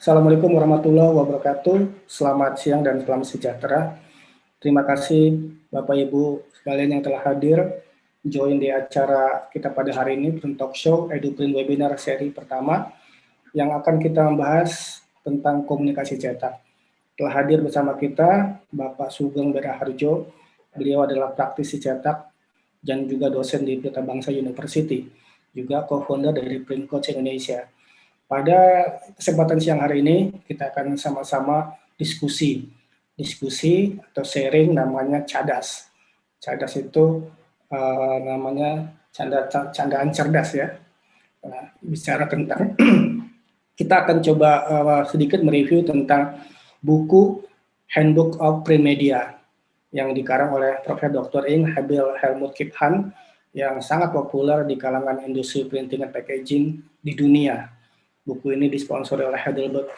Assalamualaikum warahmatullahi wabarakatuh. Selamat siang dan selamat sejahtera. Terima kasih Bapak Ibu sekalian yang telah hadir join di acara kita pada hari ini, Print Talk Show EduPrint Webinar seri pertama yang akan kita membahas tentang komunikasi cetak. Telah hadir bersama kita Bapak Sugeng Beraharjo. Beliau adalah praktisi cetak dan juga dosen di Pelita Bangsa University, juga co-founder dari Print Coach Indonesia. Pada kesempatan siang hari ini kita akan sama-sama diskusi atau sharing namanya cadas. Cadas itu namanya candaan cerdas ya. Nah, bicara tentang kita akan coba sedikit mereview tentang buku Handbook of Print Media yang dikarang oleh Prof. Dr. Ing Habil Helmut Kiphan yang sangat populer di kalangan industri printing dan packaging di dunia. Buku ini disponsori oleh Heidelberg.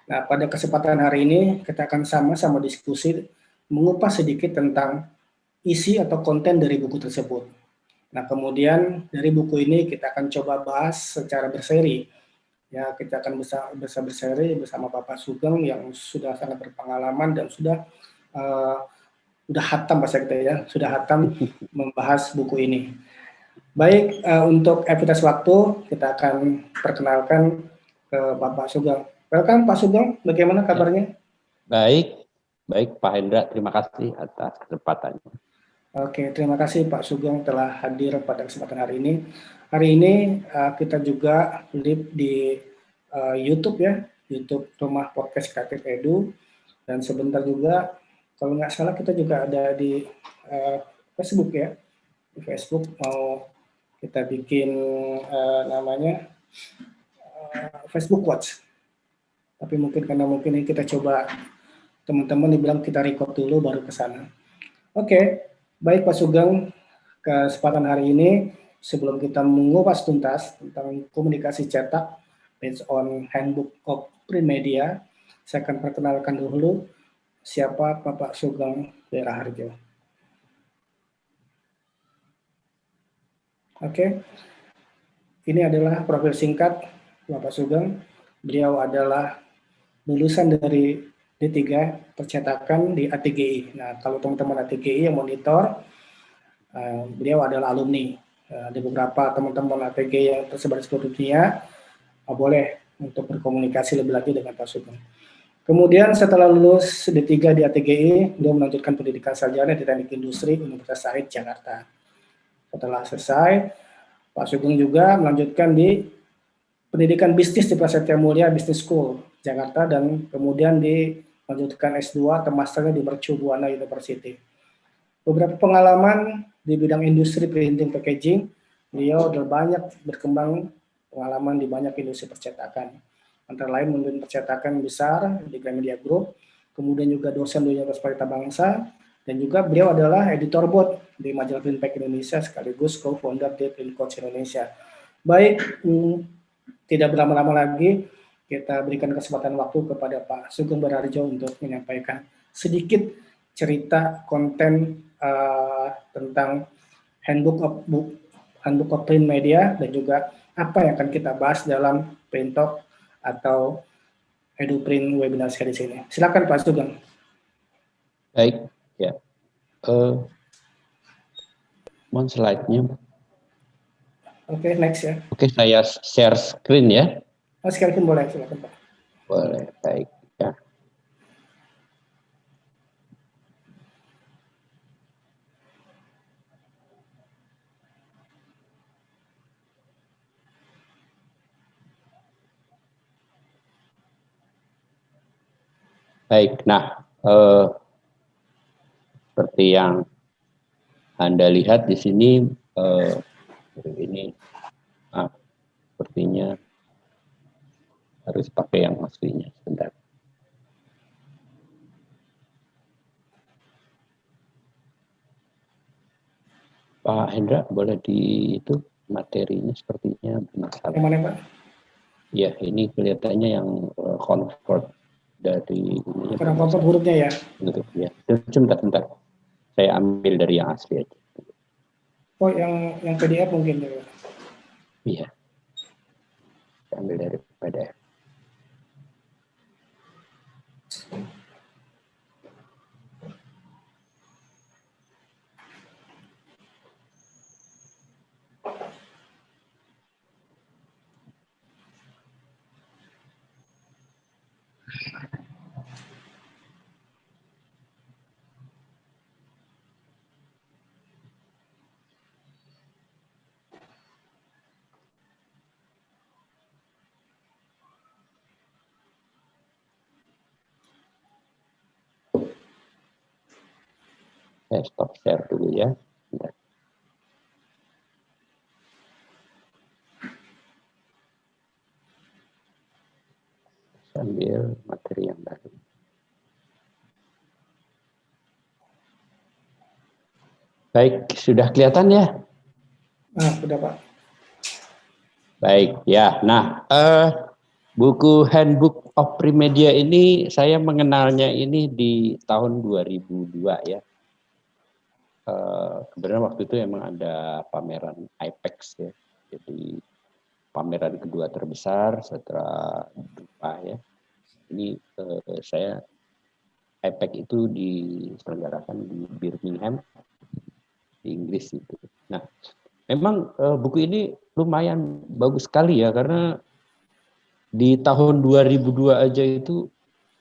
Nah, pada kesempatan hari ini kita akan sama-sama diskusi mengupas sedikit tentang isi atau konten dari buku tersebut. Nah, kemudian dari buku ini kita akan coba bahas secara berseri. Ya, kita akan bisa berseri bersama Bapak Sugeng yang sudah sangat berpengalaman dan sudah hatam bahasa kita ya, sudah hatam membahas buku ini. Baik, untuk evitas waktu, kita akan perkenalkan ke Bapak Sugeng. Welcome Pak Sugeng, bagaimana kabarnya? Baik Pak Hendra, terima kasih atas kesempatannya. Oke, terima kasih Pak Sugeng telah hadir pada kesempatan hari ini. Hari ini kita juga live di YouTube ya, YouTube Rumah Podcast Kreatif Edu, dan sebentar juga, kalau nggak salah kita juga ada di Facebook ya, di Facebook mau kita bikin namanya Facebook Watch. Tapi mungkin karena ini kita coba teman-teman dibilang kita record dulu baru ke sana. Oke, baik Pak Sugeng, kesempatan hari ini sebelum kita mengupas tuntas tentang komunikasi cetak based on Handbook of Print Media, saya akan perkenalkan dulu siapa Bapak Sugeng Beraharjo. Oke, ini adalah profil singkat Bapak Sugeng. Beliau adalah lulusan dari D3 percetakan di ATGI. Nah, kalau teman-teman ATGI yang monitor, beliau adalah alumni. Ada beberapa teman-teman ATGI yang tersebar di seluruh dunia, boleh untuk berkomunikasi lebih lanjut dengan Pak Sugeng. Kemudian setelah lulus D3 di ATGI, beliau melanjutkan pendidikan sarjana di Teknik Industri Universitas Said, Jakarta. Setelah selesai, Pak Sugeng juga melanjutkan di pendidikan bisnis di Prasetya Mulia Business School, Jakarta, dan kemudian dilanjutkan S2 atau masternya di Mercu Buana University. Beberapa pengalaman di bidang industri printing packaging, beliau sudah banyak berkembang pengalaman di banyak industri percetakan. Antara lain memimpin percetakan besar di Gramedia Group, kemudian juga dosen di Universitas Pelita Bangsa, dan juga beliau adalah editor board di majalah Print Pack Indonesia sekaligus co-founder di Print Coach Indonesia. Baik, tidak berlama-lama lagi, kita berikan kesempatan waktu kepada Pak Sugeng Beraharjo untuk menyampaikan sedikit cerita konten tentang Handbook of Print Media dan juga apa yang akan kita bahas dalam Print Talk atau EduPrint Webinar series ini. Silakan Pak Sugeng. Baik, ya. Mohon slide-nya. Oke, next ya. Oke, saya share screen ya. Sekali boleh, silakan Pak. Boleh, baik ya. Baik, nah seperti yang Anda lihat di sini, ini sepertinya harus pakai yang aslinya sebentar. Pak Hendra, boleh di itu materinya sepertinya bermasalah. Yang mana Pak? Ya, ini kelihatannya yang convert dari ini. Kurang convert hurufnya ya? Ya, sebentar. Saya ambil dari yang asli aja. Oh, yang PDF mungkin ya? Iya. Saya ambil dari PDF. Saya stop share dulu ya. Bentar. Sambil materi yang baru. Baik, sudah kelihatan ya? Sudah Pak. Baik, ya. Nah, buku Handbook of Premedia ini saya mengenalnya ini di tahun 2002 ya. Kebetulan waktu itu emang ada pameran IPEX ya. Jadi pameran kedua terbesar setelah Drupa ya. Ini saya IPEX itu diselenggarakan di Birmingham di Inggris itu. Nah, memang buku ini lumayan bagus sekali ya karena di tahun 2002 aja itu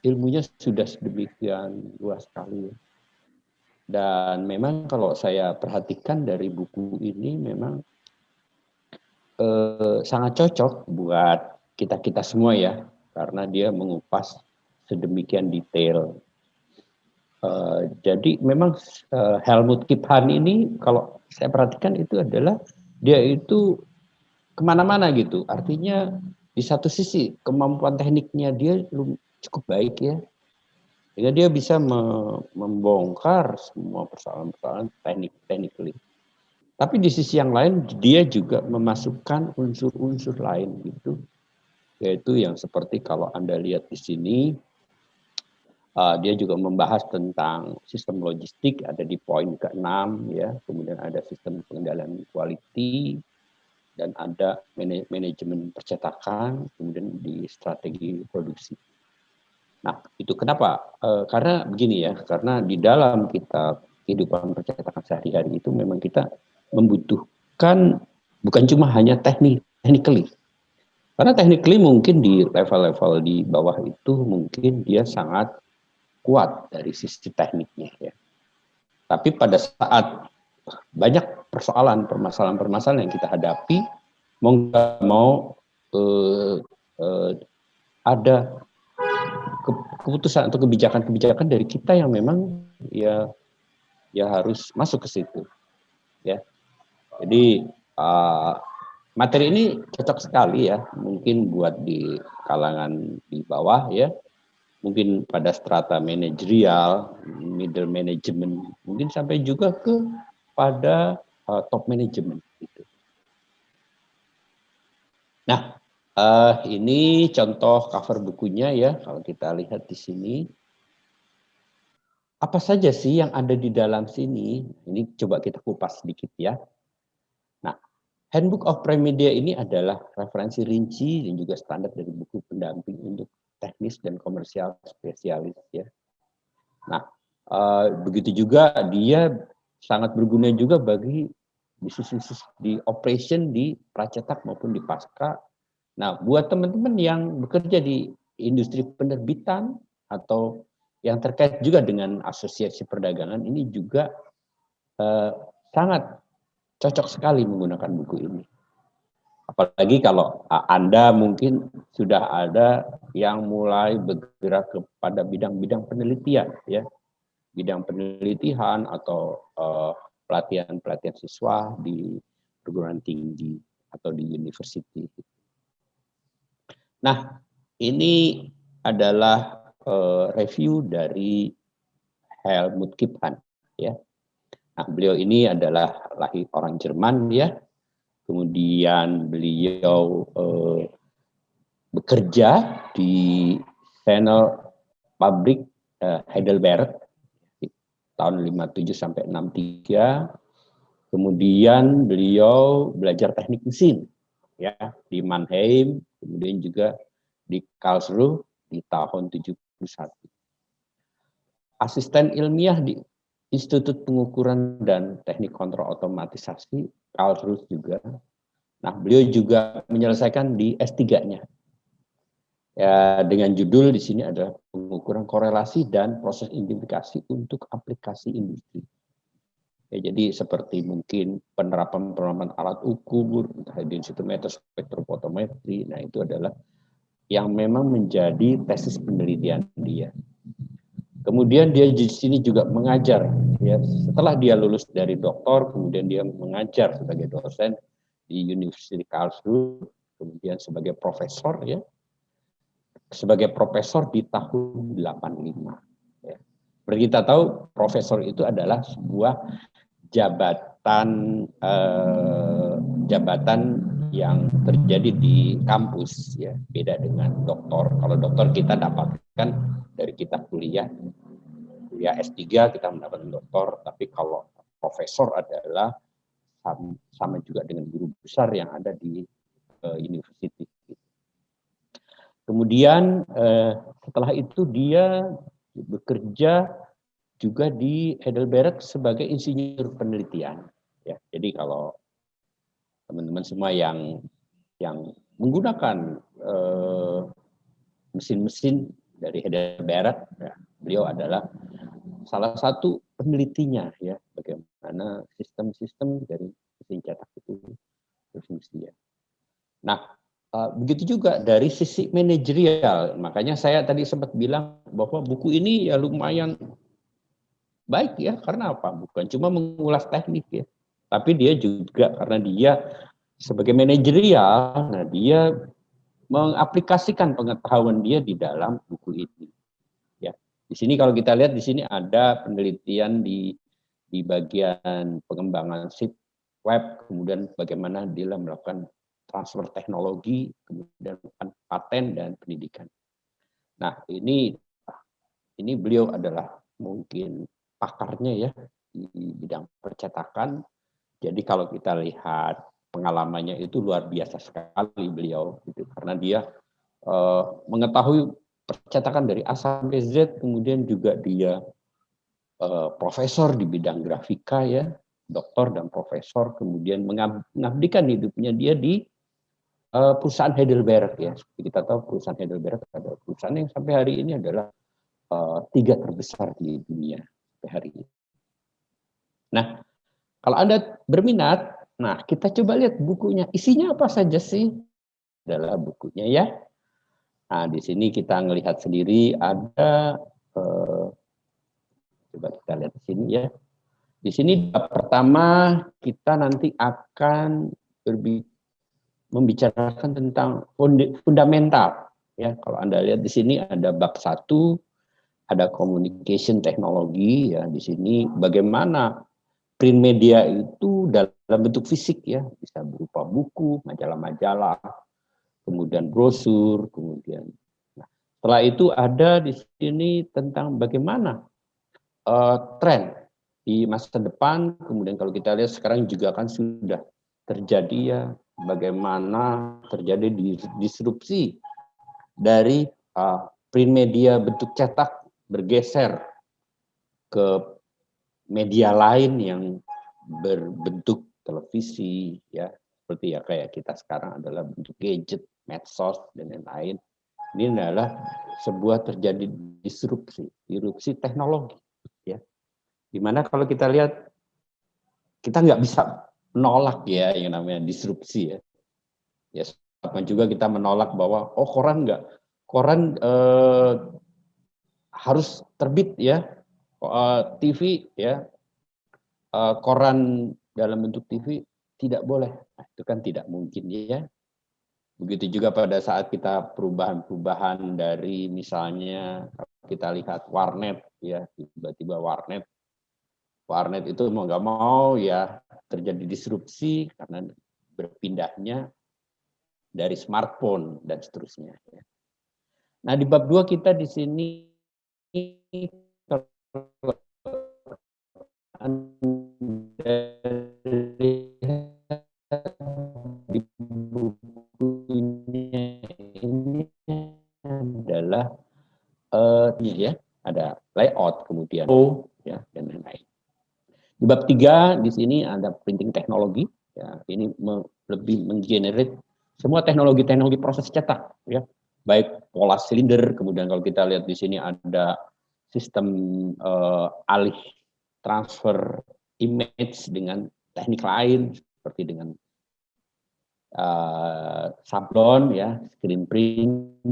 ilmunya sudah sedemikian luas sekali. Dan memang kalau saya perhatikan dari buku ini memang sangat cocok buat kita-kita semua ya, karena dia mengupas sedemikian detail. Jadi memang Helmut Kiphan ini kalau saya perhatikan itu adalah dia itu kemana-mana gitu. Artinya di satu sisi kemampuan tekniknya dia cukup baik ya, sehingga dia bisa membongkar semua persoalan-persoalan teknik. Tapi di sisi yang lain dia juga memasukkan unsur-unsur lain gitu, yaitu yang seperti kalau Anda lihat di sini, dia juga membahas tentang sistem logistik ada di poin ke-6 ya, kemudian ada sistem pengendalian quality dan ada manajemen percetakan, kemudian di strategi produksi. Nah, itu kenapa? Karena begini ya, karena di dalam kita kehidupan percetakan sehari-hari itu memang kita membutuhkan bukan cuma hanya technically. Karena technically mungkin di level-level di bawah itu mungkin dia sangat kuat dari sisi tekniknya ya. Tapi pada saat banyak permasalahan-permasalahan yang kita hadapi, mau nggak mau ada keputusan atau kebijakan-kebijakan dari kita yang memang ya harus masuk ke situ ya. Jadi materi ini cocok sekali ya, mungkin buat di kalangan di bawah ya, mungkin pada strata manajerial, middle management, mungkin sampai juga ke pada top management gitu. Nah, ini contoh cover bukunya ya, kalau kita lihat di sini. Apa saja sih yang ada di dalam sini? Ini coba kita kupas sedikit ya. Nah, Handbook of Premedia ini adalah referensi rinci dan juga standar dari buku pendamping untuk teknis dan komersial spesialis ya. Nah, begitu juga dia sangat berguna juga bagi bisnis di operation di pracetak maupun di pasca. Nah, buat teman-teman yang bekerja di industri penerbitan atau yang terkait juga dengan asosiasi perdagangan ini juga sangat cocok sekali menggunakan buku ini. Apalagi kalau Anda mungkin sudah ada yang mulai bergerak kepada bidang-bidang penelitian ya, bidang penelitian atau pelatihan-pelatihan siswa di perguruan tinggi atau di university. Nah, ini adalah review dari Helmut Kiphan ya. Nah, beliau ini adalah lahir orang Jerman ya. Kemudian beliau bekerja di Channel Pabrik Heidelberg di tahun 57 sampai 63. Kemudian beliau belajar teknik mesin ya di Mannheim, kemudian juga di Karlsruhe di tahun 71. Asisten ilmiah di Institut Pengukuran dan Teknik Kontrol Otomatisasi Karlsruhe juga. Nah, beliau juga menyelesaikan di S3-nya. Ya, dengan judul di sini adalah pengukuran korelasi dan proses identifikasi untuk aplikasi industri. Ya, jadi seperti mungkin penerapan alat ukur, densitometer, spektrofotometri. Nah, itu adalah yang memang menjadi tesis penelitian dia. Kemudian dia di sini juga mengajar, ya. Setelah dia lulus dari doktor, kemudian dia mengajar sebagai dosen di University Karlsruhe, kemudian sebagai profesor, ya, sebagai profesor di tahun 85. Ya. Seperti kita tahu, profesor itu adalah sebuah jabatan jabatan yang terjadi di kampus, ya, beda dengan doktor. Kalau doktor kita dapatkan dari kita kuliah S3 kita mendapatkan doktor, tapi kalau profesor adalah sama juga dengan guru besar yang ada di university. Kemudian setelah itu dia bekerja juga di Heidelberg sebagai insinyur penelitian. Ya, jadi kalau teman-teman semua yang menggunakan mesin-mesin dari Heidelberg, ya, beliau adalah salah satu penelitinya, ya, bagaimana sistem-sistem dari mesin cetak itu berfungsi. Ya. Nah, begitu juga dari sisi manajerial. Makanya saya tadi sempat bilang bahwa buku ini ya lumayan baik, ya, karena apa? Bukan cuma mengulas teknik, ya, tapi dia juga karena dia sebagai manajerial, nah dia mengaplikasikan pengetahuan dia di dalam buku ini. Ya, di sini kalau kita lihat di sini ada penelitian di bagian pengembangan sip web, kemudian bagaimana dia melakukan transfer teknologi, kemudian paten dan pendidikan. Nah, ini beliau adalah mungkin pakarnya, ya, di bidang percetakan. Jadi kalau kita lihat pengalamannya itu luar biasa sekali beliau, gitu, karena dia mengetahui percetakan dari A sampai Z, kemudian juga dia profesor di bidang grafika, ya, doktor dan profesor, kemudian mengabdikan hidupnya dia di perusahaan Heidelberg, ya. Seperti kita tahu perusahaan Heidelberg adalah perusahaan yang sampai hari ini adalah 3 terbesar di dunia sampai hari ini. Nah, kalau Anda berminat, nah kita coba lihat bukunya. Isinya apa saja sih? Adalah bukunya, ya. Nah, di sini kita melihat sendiri ada coba kita lihat di sini, ya. Di sini pertama kita nanti akan membicarakan tentang fundamental, ya. Kalau Anda lihat di sini ada bab 1, ada communication teknologi, ya. Di sini bagaimana print media itu dalam bentuk fisik, ya, bisa berupa buku, majalah-majalah, kemudian brosur, kemudian. Nah, setelah itu ada di sini tentang bagaimana tren di masa depan, kemudian kalau kita lihat sekarang juga kan sudah terjadi, ya, bagaimana terjadi disrupsi dari print media bentuk cetak bergeser ke media lain yang berbentuk televisi, ya, seperti ya kayak kita sekarang adalah bentuk gadget, medsos dan lain-lain. Ini adalah sebuah terjadi disrupsi teknologi, ya. Dimana kalau kita lihat kita nggak bisa menolak, ya, yang namanya disrupsi, ya. Ya, sama juga kita menolak bahwa koran harus terbit, ya, TV, ya, koran dalam bentuk TV tidak boleh. Nah, itu kan tidak mungkin, ya. Begitu juga pada saat kita perubahan dari misalnya kita lihat warnet, ya, tiba-tiba warnet itu mau nggak mau, ya, terjadi disrupsi karena berpindahnya dari smartphone dan seterusnya. Nah, di bab 2 kita di sini di bukunya ini adalah ya, ada layout, kemudian ya, dan lain-lain. Di bab 3 di sini ada printing teknologi, ya, ini lebih menggenerate semua teknologi proses cetak, ya, baik pola silinder, kemudian kalau kita lihat di sini ada sistem alih transfer image dengan teknik lain seperti dengan sablon ya, screen printing,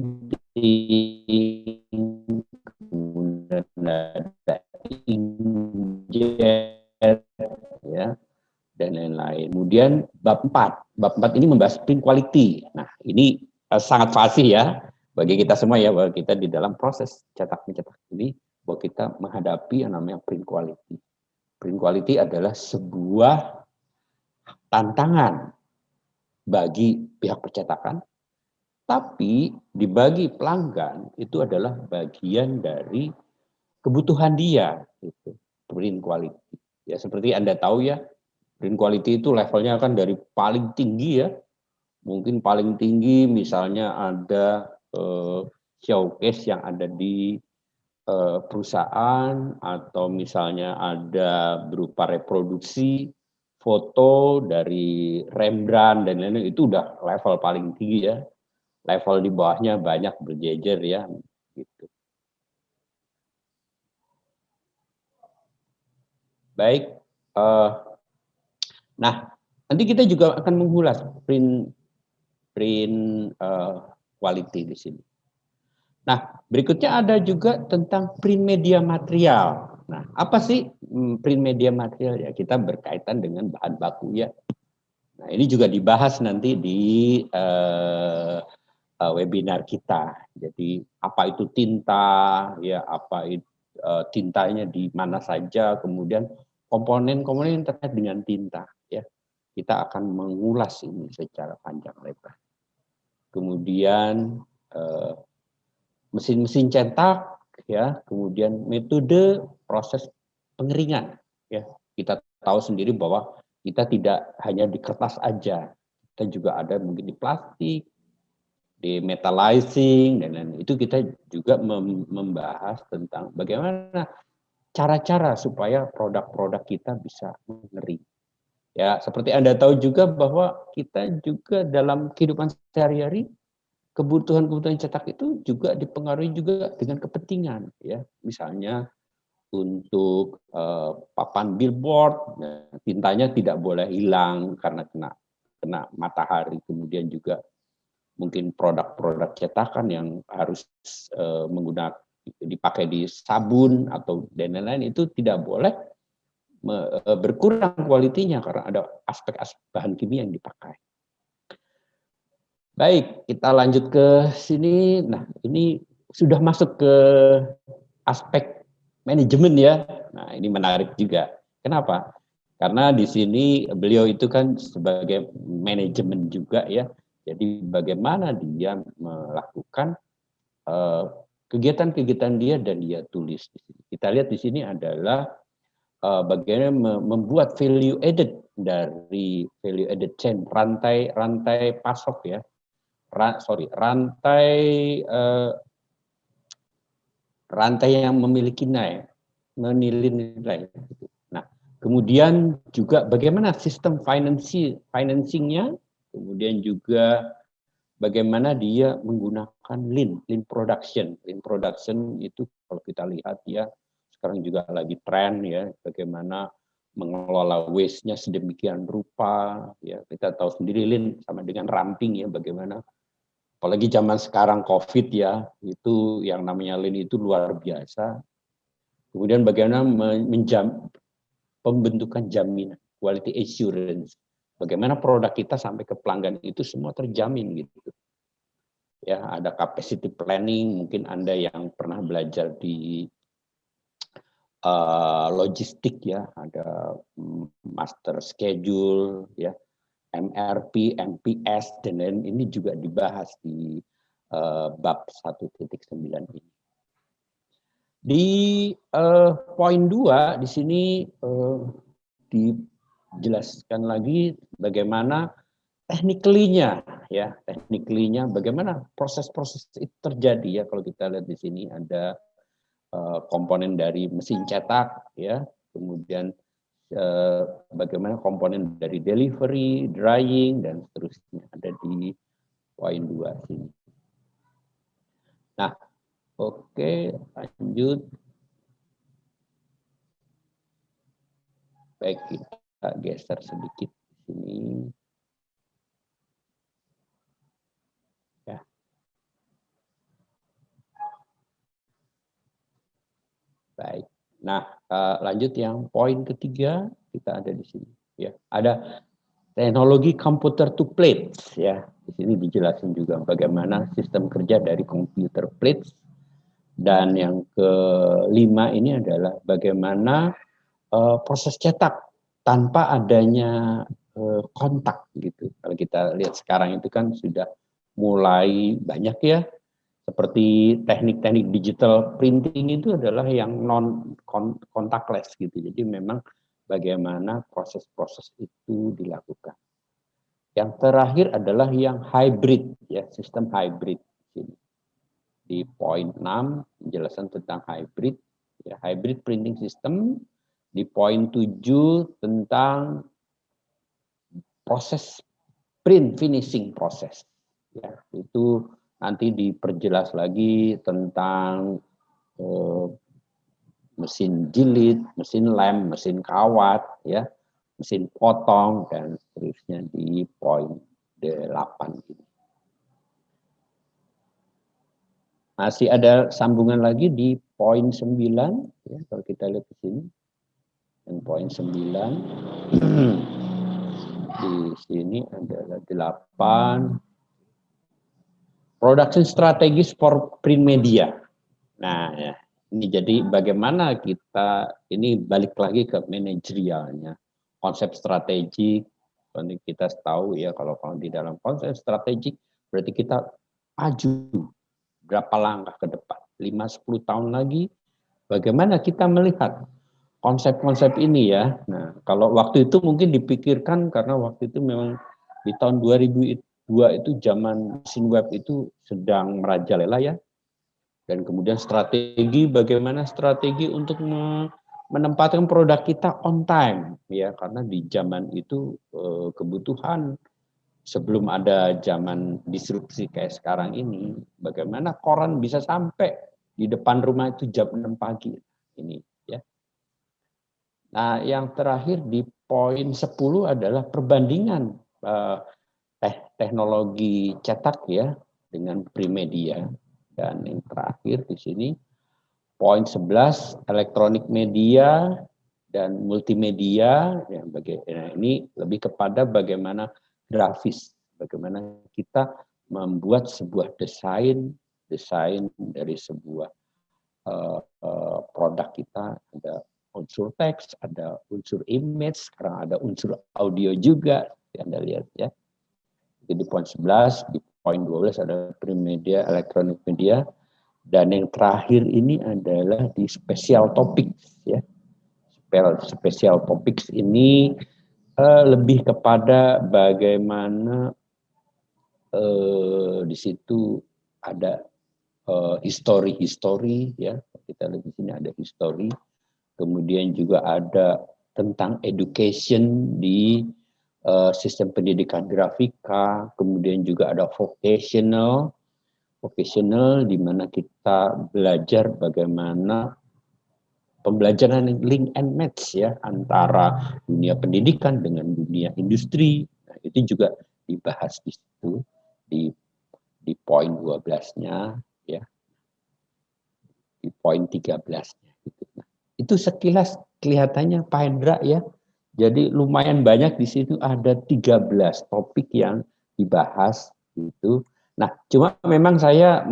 kemudian ada inkjet ya, dan lain-lain. Kemudian bab 4 ini membahas print quality. Nah, ini sangat fasih ya bagi kita semua ya, bahwa kita di dalam proses cetak mencetak ini bahwa kita menghadapi yang namanya print quality. Print quality adalah sebuah tantangan bagi pihak percetakan, tapi dibagi pelanggan itu adalah bagian dari kebutuhan dia, itu print quality. Ya seperti Anda tahu ya, print quality itu levelnya kan dari paling tinggi ya, mungkin paling tinggi misalnya ada showcase yang ada di perusahaan, atau misalnya ada berupa reproduksi foto dari Rembrandt dan lain-lain, itu udah level paling tinggi ya. Level di bawahnya banyak berjejer ya, gitu. Baik, nah nanti kita juga akan mengulas print quality di sini. Nah berikutnya ada juga tentang print media material. Nah apa sih print media material ya? Kita berkaitan dengan bahan baku ya. Nah ini juga dibahas nanti di webinar kita. Jadi apa itu tinta ya, apa itu tintanya di mana saja, kemudian komponen-komponen yang terkait dengan tinta ya. Kita akan mengulas ini secara panjang lebar. Kemudian mesin-mesin cetak ya, kemudian metode proses pengeringan ya. Kita tahu sendiri bahwa kita tidak hanya di kertas aja, kita juga ada mungkin di plastik, di metallizing dan lain-lain. Itu kita juga membahas tentang bagaimana cara-cara supaya produk-produk kita bisa mengering. Ya, seperti Anda tahu juga bahwa kita juga dalam kehidupan sehari-hari kebutuhan-kebutuhan cetak itu juga dipengaruhi juga dengan kepentingan ya. Misalnya untuk papan billboard, tintanya tidak boleh hilang karena kena matahari. Kemudian juga mungkin produk-produk cetakan yang harus menggunakan dipakai di sabun atau dan lain-lain itu tidak boleh berkurang kualitinya karena ada aspek-aspek bahan kimia yang dipakai. Baik, kita lanjut ke sini. Nah, ini sudah masuk ke aspek manajemen ya. Nah, ini menarik juga. Kenapa? Karena di sini beliau itu kan sebagai manajemen juga ya. Jadi bagaimana dia melakukan kegiatan-kegiatan dia dan dia tulis di sini. Kita lihat di sini adalah bagaimana membuat value added dari value added chain, rantai pasok ya. Rantai yang memiliki nilai. Nah, kemudian juga bagaimana sistem financingnya, kemudian juga bagaimana dia menggunakan lean production. Lean production itu kalau kita lihat ya, sekarang juga lagi tren ya, bagaimana mengelola waste-nya sedemikian rupa ya. Kita tahu sendiri lean sama dengan ramping ya, bagaimana apalagi zaman sekarang COVID ya, itu yang namanya lean itu luar biasa. Kemudian bagaimana pembentukan jaminan, quality assurance. Bagaimana produk kita sampai ke pelanggan itu semua terjamin gitu. Ya, ada capacity planning, mungkin Anda yang pernah belajar di logistik ya, ada master schedule ya, MRP, MPS, dan lain ini juga dibahas di bab 1.9 ini. Di poin 2 di sini dijelaskan lagi bagaimana technically-nya ya, technically-nya bagaimana proses-proses itu terjadi ya. Kalau kita lihat di sini ada komponen dari mesin cetak ya, kemudian bagaimana komponen dari delivery, drying, dan seterusnya ada di poin 2 sini. Nah, oke, lanjut. Baik, kita geser sedikit di sini. Ya. Baik. Nah, lanjut yang poin ketiga, kita ada di sini. Ya, ada teknologi computer to plates. Ya, di sini dijelasin juga bagaimana sistem kerja dari computer plates. Dan yang kelima ini adalah bagaimana proses cetak tanpa adanya kontak gitu. Kalau kita lihat sekarang itu kan sudah mulai banyak ya, seperti teknik-teknik digital printing itu adalah yang non contactless gitu. Jadi memang bagaimana proses-proses itu dilakukan. Yang terakhir adalah yang hybrid ya, sistem hybrid. Di poin 6 penjelasan tentang hybrid ya, hybrid printing system. Di poin 7 tentang proses print finishing proses. Ya, itu nanti diperjelas lagi tentang mesin jilid, mesin lem, mesin kawat, ya, mesin potong dan seterusnya di poin 8 ini. Masih ada sambungan lagi di poin 9 ya, kalau kita lihat di sini. Dan poin 9 di sini adalah 8 production strategis for print media. Nah, ya, ini jadi bagaimana kita ini balik lagi ke manajerialnya. Konsep strategik, kita tahu ya kalau di dalam konsep strategik berarti kita maju berapa langkah ke depan. 5-10 tahun lagi bagaimana kita melihat konsep-konsep ini ya. Nah, kalau waktu itu mungkin dipikirkan karena waktu itu memang di tahun 2002 itu zaman mesin web itu sedang merajalela ya. Dan kemudian strategi bagaimana strategi untuk menempatkan produk kita on time ya, karena di zaman itu kebutuhan sebelum ada zaman disrupsi kayak sekarang ini, bagaimana koran bisa sampai di depan rumah itu jam 6 pagi ini ya. Nah, yang terakhir di poin 10 adalah perbandingan teknologi cetak ya dengan Primedia. Dan yang terakhir di sini poin 11 elektronik media dan multimedia. Nah, ini lebih kepada bagaimana grafis, bagaimana kita membuat sebuah desain dari sebuah produk kita. Ada unsur teks, ada unsur image, sekarang ada unsur audio juga. Anda lihat ya. Jadi di poin 11, di poin 12 ada print media, elektronik media, dan yang terakhir ini adalah di special topics ya. Special topics ini lebih kepada bagaimana di situ ada history ya. Kita lihat di sini ada history. Kemudian juga ada tentang education di sistem pendidikan grafika, kemudian juga ada vocational di mana kita belajar bagaimana pembelajaran link and match ya antara dunia pendidikan dengan dunia industri. Nah, itu juga dibahas di situ di poin 12-nya ya. Di poin 13-nya gitu. Nah, itu sekilas kelihatannya Pak Hendra ya. Jadi lumayan banyak di situ, ada 13 topik yang dibahas gitu. Nah, cuma memang saya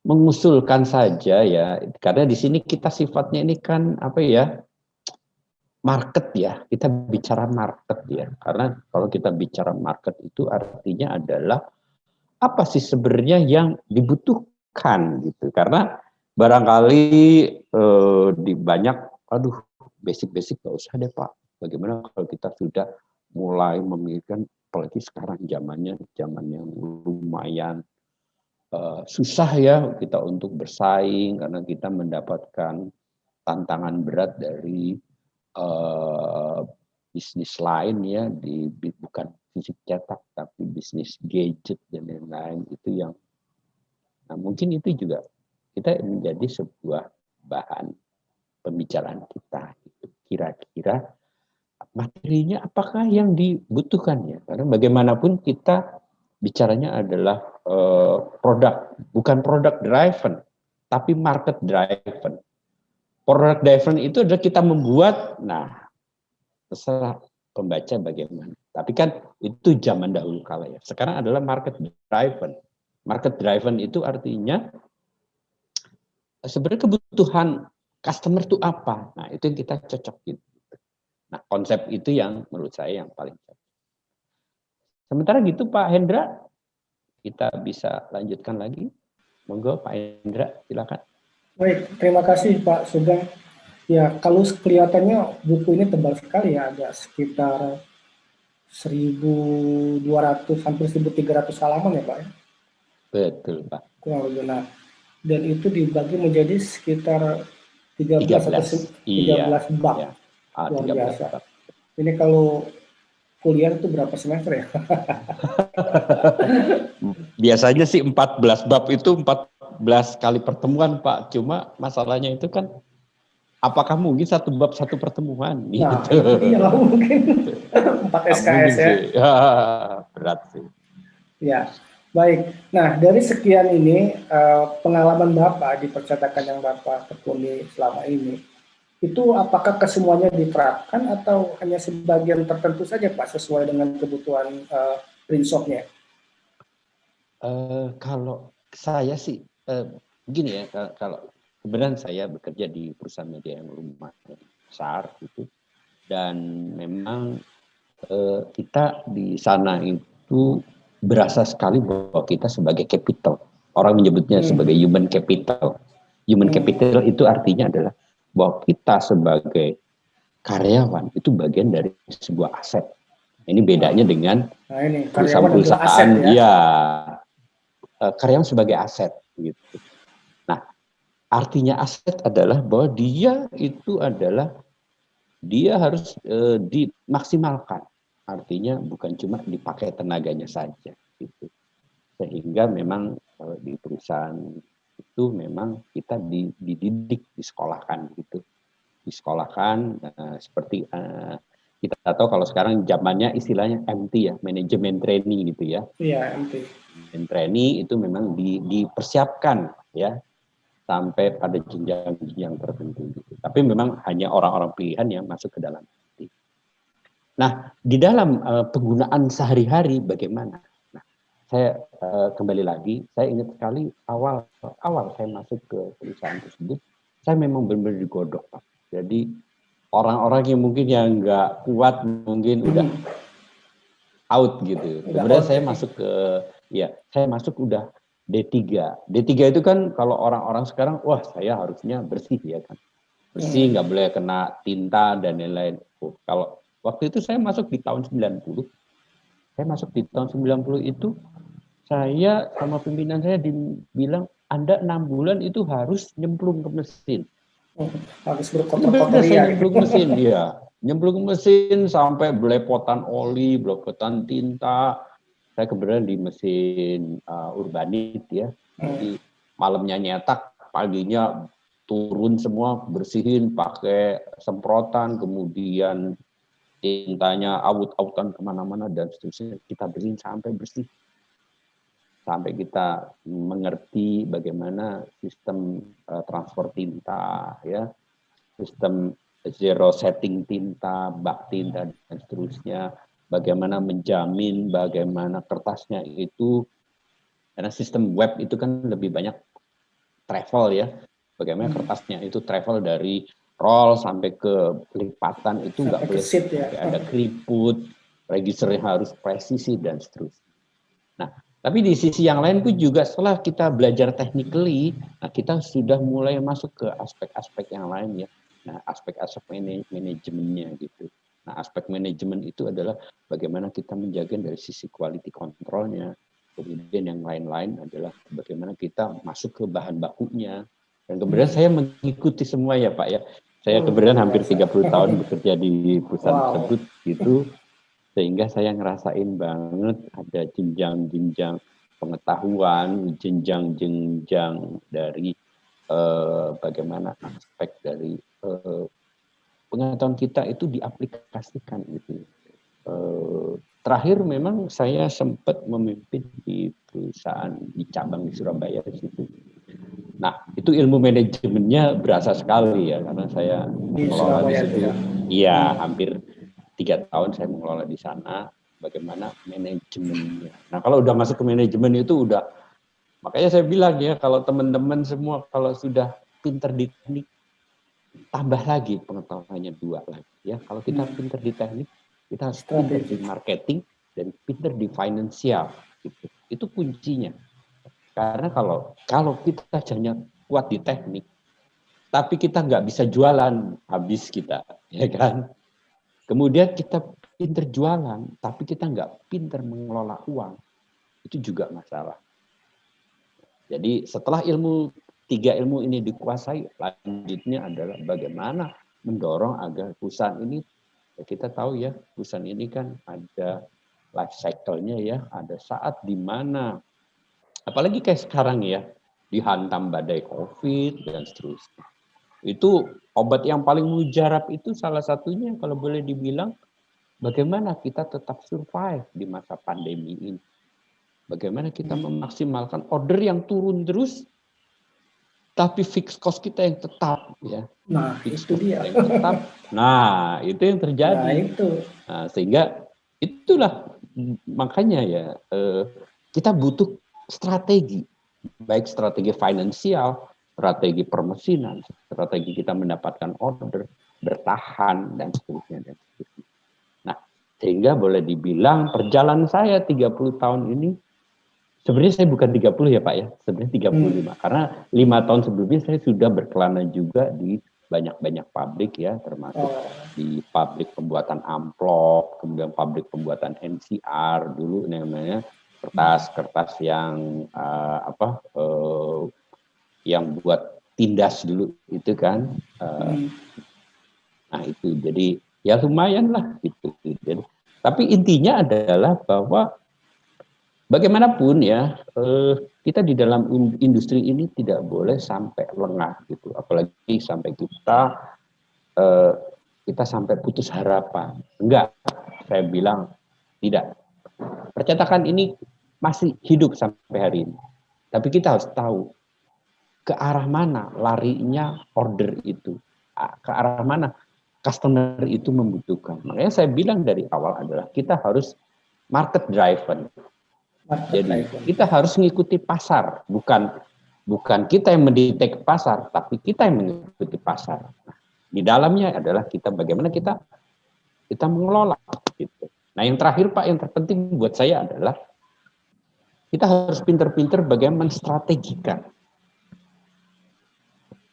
mengusulkan saja ya, karena di sini kita sifatnya ini kan apa ya, market ya, kita bicara market ya. Karena kalau kita bicara market itu artinya adalah apa sih sebenarnya yang dibutuhkan gitu. Karena barangkali di banyak, aduh basic-basic gak usah deh Pak. Bagaimana kalau kita sudah mulai memikirkan, apalagi sekarang zaman yang lumayan susah ya kita untuk bersaing karena kita mendapatkan tantangan berat dari bisnis lain ya, bukan fisik cetak tapi bisnis gadget dan lain-lain itu yang Nah, mungkin itu juga kita menjadi sebuah bahan pembicaraan kita. Kira-kira materinya apakah yang dibutuhkan ya? Karena bagaimanapun kita bicaranya adalah produk, bukan product driven, tapi market driven. Product driven itu adalah kita membuat, nah terserah pembaca bagaimana. Tapi kan itu zaman dahulu kala ya. Sekarang adalah market driven. Market driven itu artinya sebenarnya kebutuhan customer itu apa. Nah itu yang kita cocokin. Nah konsep itu yang menurut saya yang paling cocok. Sementara gitu Pak Hendra, kita bisa lanjutkan lagi. Monggo Pak Hendra, silakan. Baik, terima kasih Pak Sugeng. Ya, kalau kelihatannya buku ini tebal sekali ya, ada sekitar 1.200 hampir 1.300 halaman ya Pak ya. Betul Pak. Kurang lebih. Nah, dan itu dibagi menjadi sekitar 13 atau 13 iya, bab. iya. Luar 13 biasa. bab. Ini kalau kuliah itu berapa semester ya? Biasanya sih 14 bab itu 14 kali pertemuan Pak. Cuma masalahnya itu kan apakah mungkin satu bab satu pertemuan Nah, gitu. itu dia nggak mungkin. 4 Mungkin SKS ya. sih. Ya, berat sih. Ya, baik. Nah, dari sekian ini pengalaman Bapak di percetakan yang Bapak tekuni selama ini, itu apakah kesemuanya diterapkan atau hanya sebagian tertentu saja Pak sesuai dengan kebutuhan print shop-nya? Kalau saya sih begini ya, kalau kebenaran saya bekerja di perusahaan media yang lumayan besar gitu, dan memang kita di sana itu berasa sekali bahwa kita sebagai capital. Orang menyebutnya sebagai human capital. Human capital itu artinya adalah bahwa kita sebagai karyawan itu bagian dari sebuah aset. Ini bedanya dengan perusahaan-perusahaan ya, karyawan sebagai aset gitu. Nah, artinya aset adalah bahwa dia itu adalah dia harus dimaksimalkan. Artinya bukan cuma dipakai tenaganya saja gitu. Sehingga memang di perusahaan itu memang kita dididik, disekolahkan gitu. Disekolahkan seperti kita tahu kalau sekarang zamannya istilahnya MT ya, manajemen training gitu ya. Iya, MT. Manajemen training itu memang dipersiapkan ya sampai pada jenjang-jenjang tertentu gitu. Tapi memang hanya orang-orang pilihan yang masuk ke dalam MT. Nah, di dalam penggunaan sehari-hari bagaimana? Nah, saya kembali lagi, saya ingat sekali awal saya masuk ke perusahaan tersebut, saya memang benar-benar digodok, Pak. Jadi orang-orang yang mungkin yang nggak kuat mungkin udah out gitu. Kemudian saya masuk ke, ya saya masuk udah D3. D3 itu kan kalau orang-orang sekarang, wah saya harusnya bersih ya kan. Bersih, nggak boleh kena tinta dan lain-lain. Kalau waktu itu saya masuk di tahun 90. Saya masuk di tahun 90 itu, saya sama pimpinan saya dibilang, Anda 6 bulan itu harus nyemplung ke mesin. Harus berkotor-kotor ya. Nyemplung ke mesin, ya. Nyemplung ke mesin sampai belepotan oli, belepotan tinta. Saya kebetulan di mesin urbanit ya. Jadi malamnya nyetak, paginya turun semua, bersihin pakai semprotan, kemudian tintanya awut-awutan kemana-mana dan seterusnya, kita bersihin sampai bersih. Sampai kita mengerti bagaimana sistem transfer tinta, ya, sistem zero setting tinta, bak tinta, dan seterusnya. Bagaimana menjamin, bagaimana kertasnya itu, karena sistem web itu kan lebih banyak travel ya, bagaimana kertasnya itu travel dari roll sampai ke lipatan itu nggak boleh ada keriput, registernya harus presisi dan seterusnya. Nah, tapi di sisi yang lain pun juga setelah kita belajar technically, nah kita sudah mulai masuk ke aspek-aspek yang lain ya. Nah, aspek-aspek manajemennya gitu. Nah, aspek manajemen itu adalah bagaimana kita menjaga dari sisi quality controlnya. Kemudian yang lain-lain adalah bagaimana kita masuk ke bahan bakunya. Dan kemudian saya mengikuti semua ya Pak ya. Saya kemudian hampir 30 tahun bekerja di perusahaan tersebut gitu. Sehingga saya ngerasain banget ada jenjang-jenjang pengetahuan, jenjang-jenjang dari bagaimana aspek dari pengetahuan kita itu diaplikasikan gitu. Terakhir memang saya sempat memimpin di perusahaan di cabang di Surabaya di situ. Nah, itu ilmu manajemennya berasa sekali ya, karena saya Di mengelola di Surabaya situ. itu ya. Iya, hampir 3 tahun saya mengelola di sana. Bagaimana manajemennya. Nah, kalau udah masuk ke manajemen itu udah, makanya saya bilang ya, kalau teman-teman semua kalau sudah pinter di teknik, tambah lagi pengetahuannya 2 lagi. Ya, kalau kita pinter di teknik, kita harus pinter di Strategi. marketing dan pinter di finansial. Gitu. Itu kuncinya. Karena kalau kita hanya kuat di teknik, tapi kita nggak bisa jualan, habis kita, ya kan? Kemudian kita pinter jualan, tapi kita nggak pinter mengelola uang, itu juga masalah. Jadi setelah 3 ilmu ini dikuasai, lanjutnya adalah bagaimana mendorong agar perusahaan ini, ya kita tahu ya, perusahaan ini kan ada life cycle-nya ya, ada saat di mana, apalagi kayak sekarang ya, dihantam badai COVID dan seterusnya. Itu obat yang paling mujarab itu salah satunya kalau boleh dibilang bagaimana kita tetap survive di masa pandemi ini. Bagaimana kita memaksimalkan order yang turun terus, tapi fixed cost kita yang tetap ya. Nah, Fixed itu cost dia. kita yang tetap. Nah, itu yang Nah, terjadi. itu. Nah, sehingga itulah makanya ya kita butuh strategi, baik strategi finansial, strategi permesinan, strategi kita mendapatkan order, bertahan dan seterusnya dan seterusnya. Nah, sehingga boleh dibilang perjalanan saya 30 tahun ini, sebenarnya saya bukan 30 ya Pak ya, sebenarnya 35. Karena 5 tahun sebelumnya saya sudah berkelana juga di banyak-banyak pabrik ya, termasuk di pabrik pembuatan amplop, kemudian pabrik pembuatan NCR dulu namanya, kertas-kertas yang yang buat tindas dulu itu kan. Nah itu jadi ya lumayan lah gitu. Jadi, tapi intinya adalah bahwa bagaimanapun ya kita di dalam industri ini tidak boleh sampai lengah gitu, apalagi sampai kita sampai putus harapan. Enggak, saya bilang tidak. Percetakan ini masih hidup sampai hari ini. Tapi kita harus tahu ke arah mana larinya order itu, ke arah mana customer itu membutuhkan. Makanya saya bilang dari awal adalah kita harus market driven. Jadi kita harus mengikuti pasar, bukan kita yang mendetek pasar, tapi kita yang mengikuti pasar. Nah, di dalamnya adalah kita bagaimana kita mengelola. Gitu. Nah yang terakhir Pak, yang terpenting buat saya adalah kita harus pinter-pinter bagaimana menstrategikan.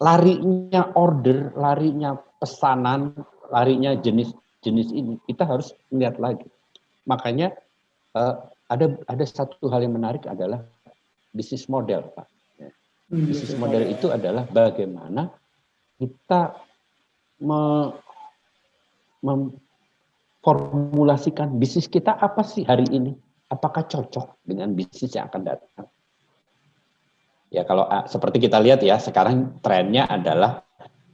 Larinya order, larinya pesanan, larinya jenis ini, kita harus melihat lagi. Makanya ada satu hal yang menarik adalah bisnis model, Pak. Bisnis model itu adalah bagaimana kita memformulasikan bisnis kita apa sih hari ini, apakah cocok dengan bisnis yang akan datang. Ya kalau seperti kita lihat ya, sekarang trennya adalah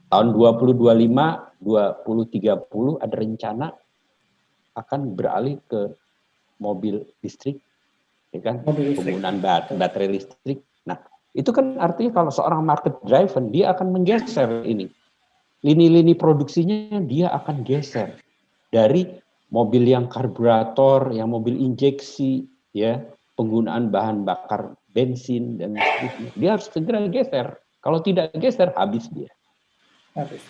tahun 2025, 2030 ada rencana akan beralih ke mobil listrik, ya kan? Penggunaan baterai listrik. Nah, itu kan artinya kalau seorang market driven dia akan menggeser ini. Lini-lini produksinya dia akan geser dari mobil yang karburator, yang mobil injeksi, ya, penggunaan bahan bakar bensin dan seterusnya. Dia harus segera geser. Kalau tidak geser, habis dia.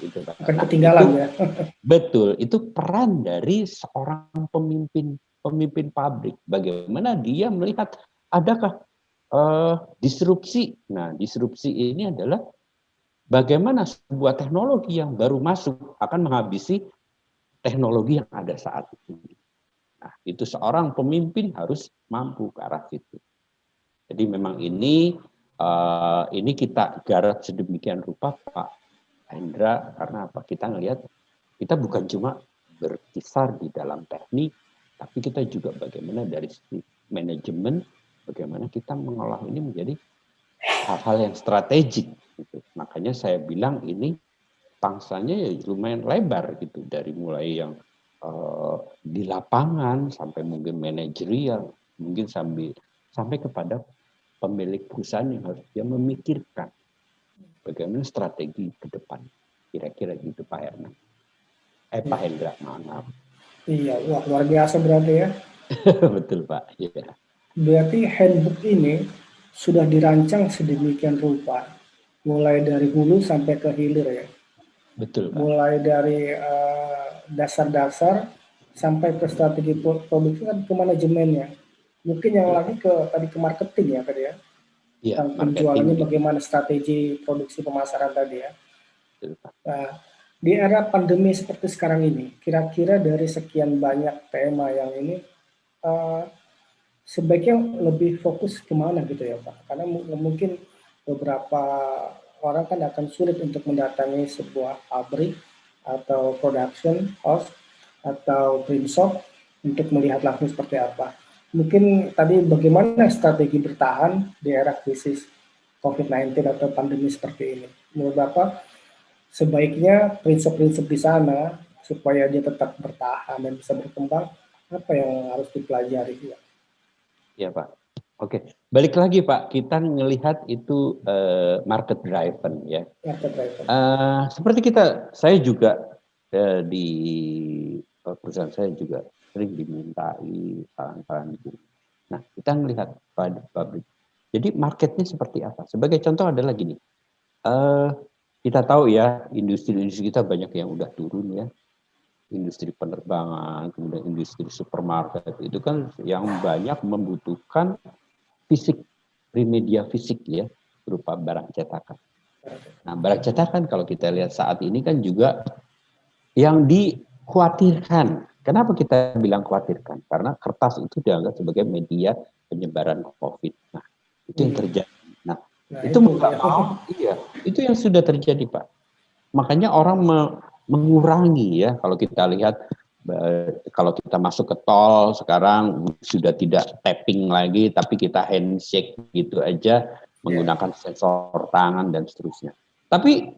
Gitu, akan ketinggalan ya. Betul, itu peran dari seorang pemimpin pabrik. Bagaimana dia melihat adakah disrupsi. Nah, disrupsi ini adalah bagaimana sebuah teknologi yang baru masuk akan menghabisi teknologi yang ada saat ini. Nah, itu seorang pemimpin harus mampu ke arah situ. Jadi memang ini kita garap sedemikian rupa Pak Hendra, karena apa? Kita ngelihat kita bukan cuma berkisar di dalam teknik, tapi kita juga bagaimana dari sisi manajemen bagaimana kita mengolah ini menjadi hal-hal yang strategik. Gitu. Makanya saya bilang ini pangsanya ya lumayan lebar gitu, dari mulai yang di lapangan sampai mungkin manajerial, mungkin sampai kepada pemilik perusahaan yang harus dia memikirkan bagaimana strategi ke depan. Kira-kira gitu Pak Herman. Pak Hendra, maaf. Iya, wah luar biasa berarti ya. Betul Pak. Iya. Berarti handbook ini sudah dirancang sedemikian rupa, mulai dari hulu sampai ke hilir ya. Betul Pak. Mulai dari dasar-dasar sampai ke strategi produksi kan ke manajemennya. Mungkin yang lagi ke marketing ya tadi ya. Iya, Tentang penjualannya marketing. bagaimana strategi produksi pemasaran tadi ya. Betul Pak. Nah, di era pandemi seperti sekarang ini, kira-kira dari sekian banyak tema yang ini sebaiknya lebih fokus kemana gitu ya Pak? Karena mungkin beberapa orang kan akan sulit untuk mendatangi sebuah pabrik atau production house atau print shop untuk melihat langsung seperti apa. Mungkin tadi bagaimana strategi bertahan di era krisis COVID-19 atau pandemi seperti ini. Menurut Bapak, sebaiknya prinsip-prinsip di sana supaya dia tetap bertahan dan bisa berkembang, apa yang harus dipelajari? Ya Pak. Oke, balik lagi Pak, kita melihat itu market driven ya. Market driven. Seperti saya juga di perusahaan saya juga sering dimintai saran-saran itu. Nah, kita melihat pada pabrik. Jadi marketnya seperti apa? Sebagai contoh adalah gini, kita tahu ya industri-industri kita banyak yang udah turun ya. Industri penerbangan, kemudian industri supermarket, itu kan yang banyak membutuhkan fisik, media fisik ya, berupa barang cetakan. Nah, barang cetakan kalau kita lihat saat ini kan juga yang dikhawatirkan. Kenapa kita bilang khawatirkan? Karena kertas itu dianggap sebagai media penyebaran COVID. Nah, itu yang terjadi. Nah itu mau nggak mau, iya, itu yang sudah terjadi Pak. Makanya orang mengurangi ya, kalau kita lihat, kalau kita masuk ke tol sekarang sudah tidak tapping lagi, tapi kita handshake gitu aja, menggunakan sensor tangan dan seterusnya. Tapi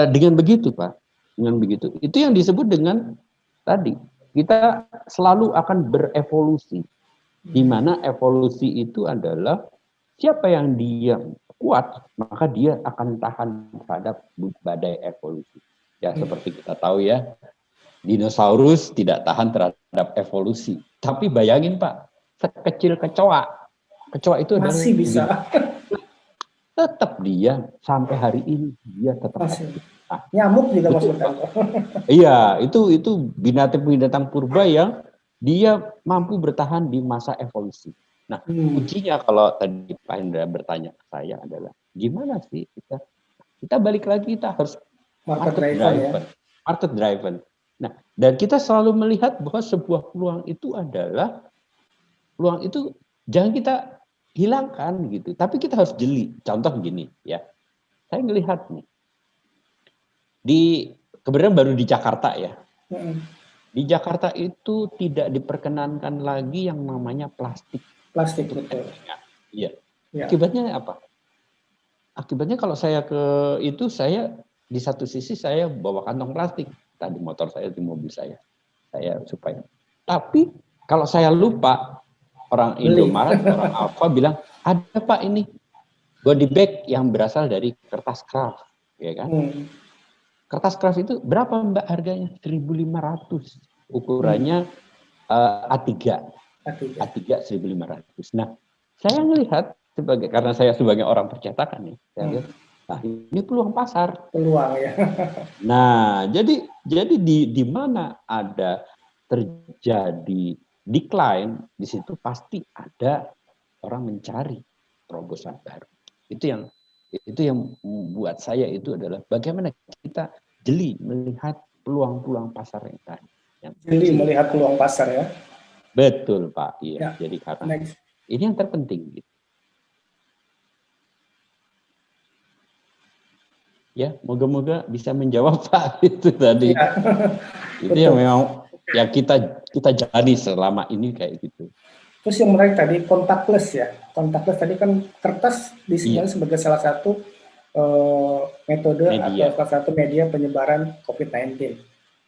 dengan begitu Pak, dengan begitu, itu yang disebut dengan tadi, kita selalu akan berevolusi, di mana evolusi itu adalah siapa yang dia kuat, maka dia akan tahan terhadap badai evolusi. Ya, seperti kita tahu ya, dinosaurus tidak tahan terhadap evolusi. Tapi bayangin Pak, sekecil kecoa. Kecoa itu adalah masih bisa. Tetap dia sampai hari ini dia tetap aktif. Nah, nyamuk juga masuk kantor. Iya, itu binatang-binatang purba yang dia mampu bertahan di masa evolusi. Nah, kuncinya kalau tadi Pak Hendra bertanya ke saya adalah gimana sih kita balik lagi, kita harus market driven. Ya? Market driven. Nah, dan kita selalu melihat bahwa sebuah peluang itu adalah peluang itu jangan kita hilangkan gitu, tapi kita harus jeli. Contoh gini ya, saya melihat nih kebetulan baru di Jakarta ya. Di Jakarta itu tidak diperkenankan lagi yang namanya plastik. Plastik betul. Iya. Ya. Akibatnya apa? Akibatnya kalau saya saya di satu sisi saya bawa kantong plastik tadi motor saya, di mobil saya supaya. Tapi kalau saya lupa, orang Indomaret, orang Alfa bilang ada Pak ini body bag yang berasal dari kertas kraft, ya kan? Kertas kraft itu berapa Mbak harganya? 1.500. Ukurannya A3. A3 1.500. Nah, saya melihat karena saya sebagai orang percetakan nih, saya lihat, nah ini peluang pasar. Peluang ya. Nah, jadi di mana ada terjadi decline, di situ pasti ada orang mencari terobosan baru. Itu yang buat saya itu adalah bagaimana kita jeli melihat peluang-peluang pasar yang tadi. Jeli melihat peluang pasar ya. Betul Pak. Iya. Jadi karena ini yang terpenting. Gitu. Ya, moga-moga bisa menjawab Pak itu tadi. Itu yang memang yang kita jalani selama ini kayak gitu. Terus yang menarik tadi contactless ya. Contactless tadi kan kertas disinyalir sebagai salah satu metode atau Media. salah satu media penyebaran COVID-19.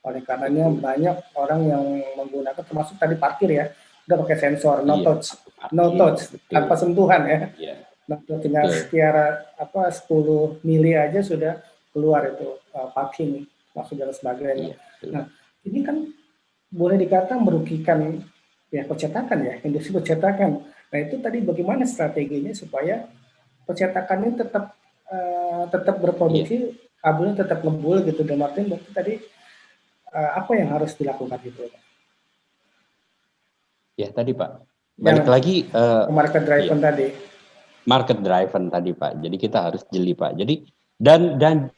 Oleh karenanya banyak orang yang menggunakan, termasuk tadi parkir ya, udah pakai sensor, no Iya, touch, no parkir, touch, betul. tanpa sentuhan ya. Iya, Nah, tinggal betul. sekitar 10 mili aja sudah keluar itu parking maksud dan sebagainya. Iya, betul. Nah, ini kan boleh dikatakan merugikan ya percetakan ya, industri percetakan. Nah, itu tadi bagaimana strateginya supaya percetakan ini tetap Iya, berproduksi, kabelnya tetap ngebul gitu, dan Martin berarti tadi apa yang harus dilakukan gitu? ya tadi Pak. Balik Yang lagi, market iya, driven tadi. market driven tadi Pak. Jadi kita harus jeli Pak. Jadi dan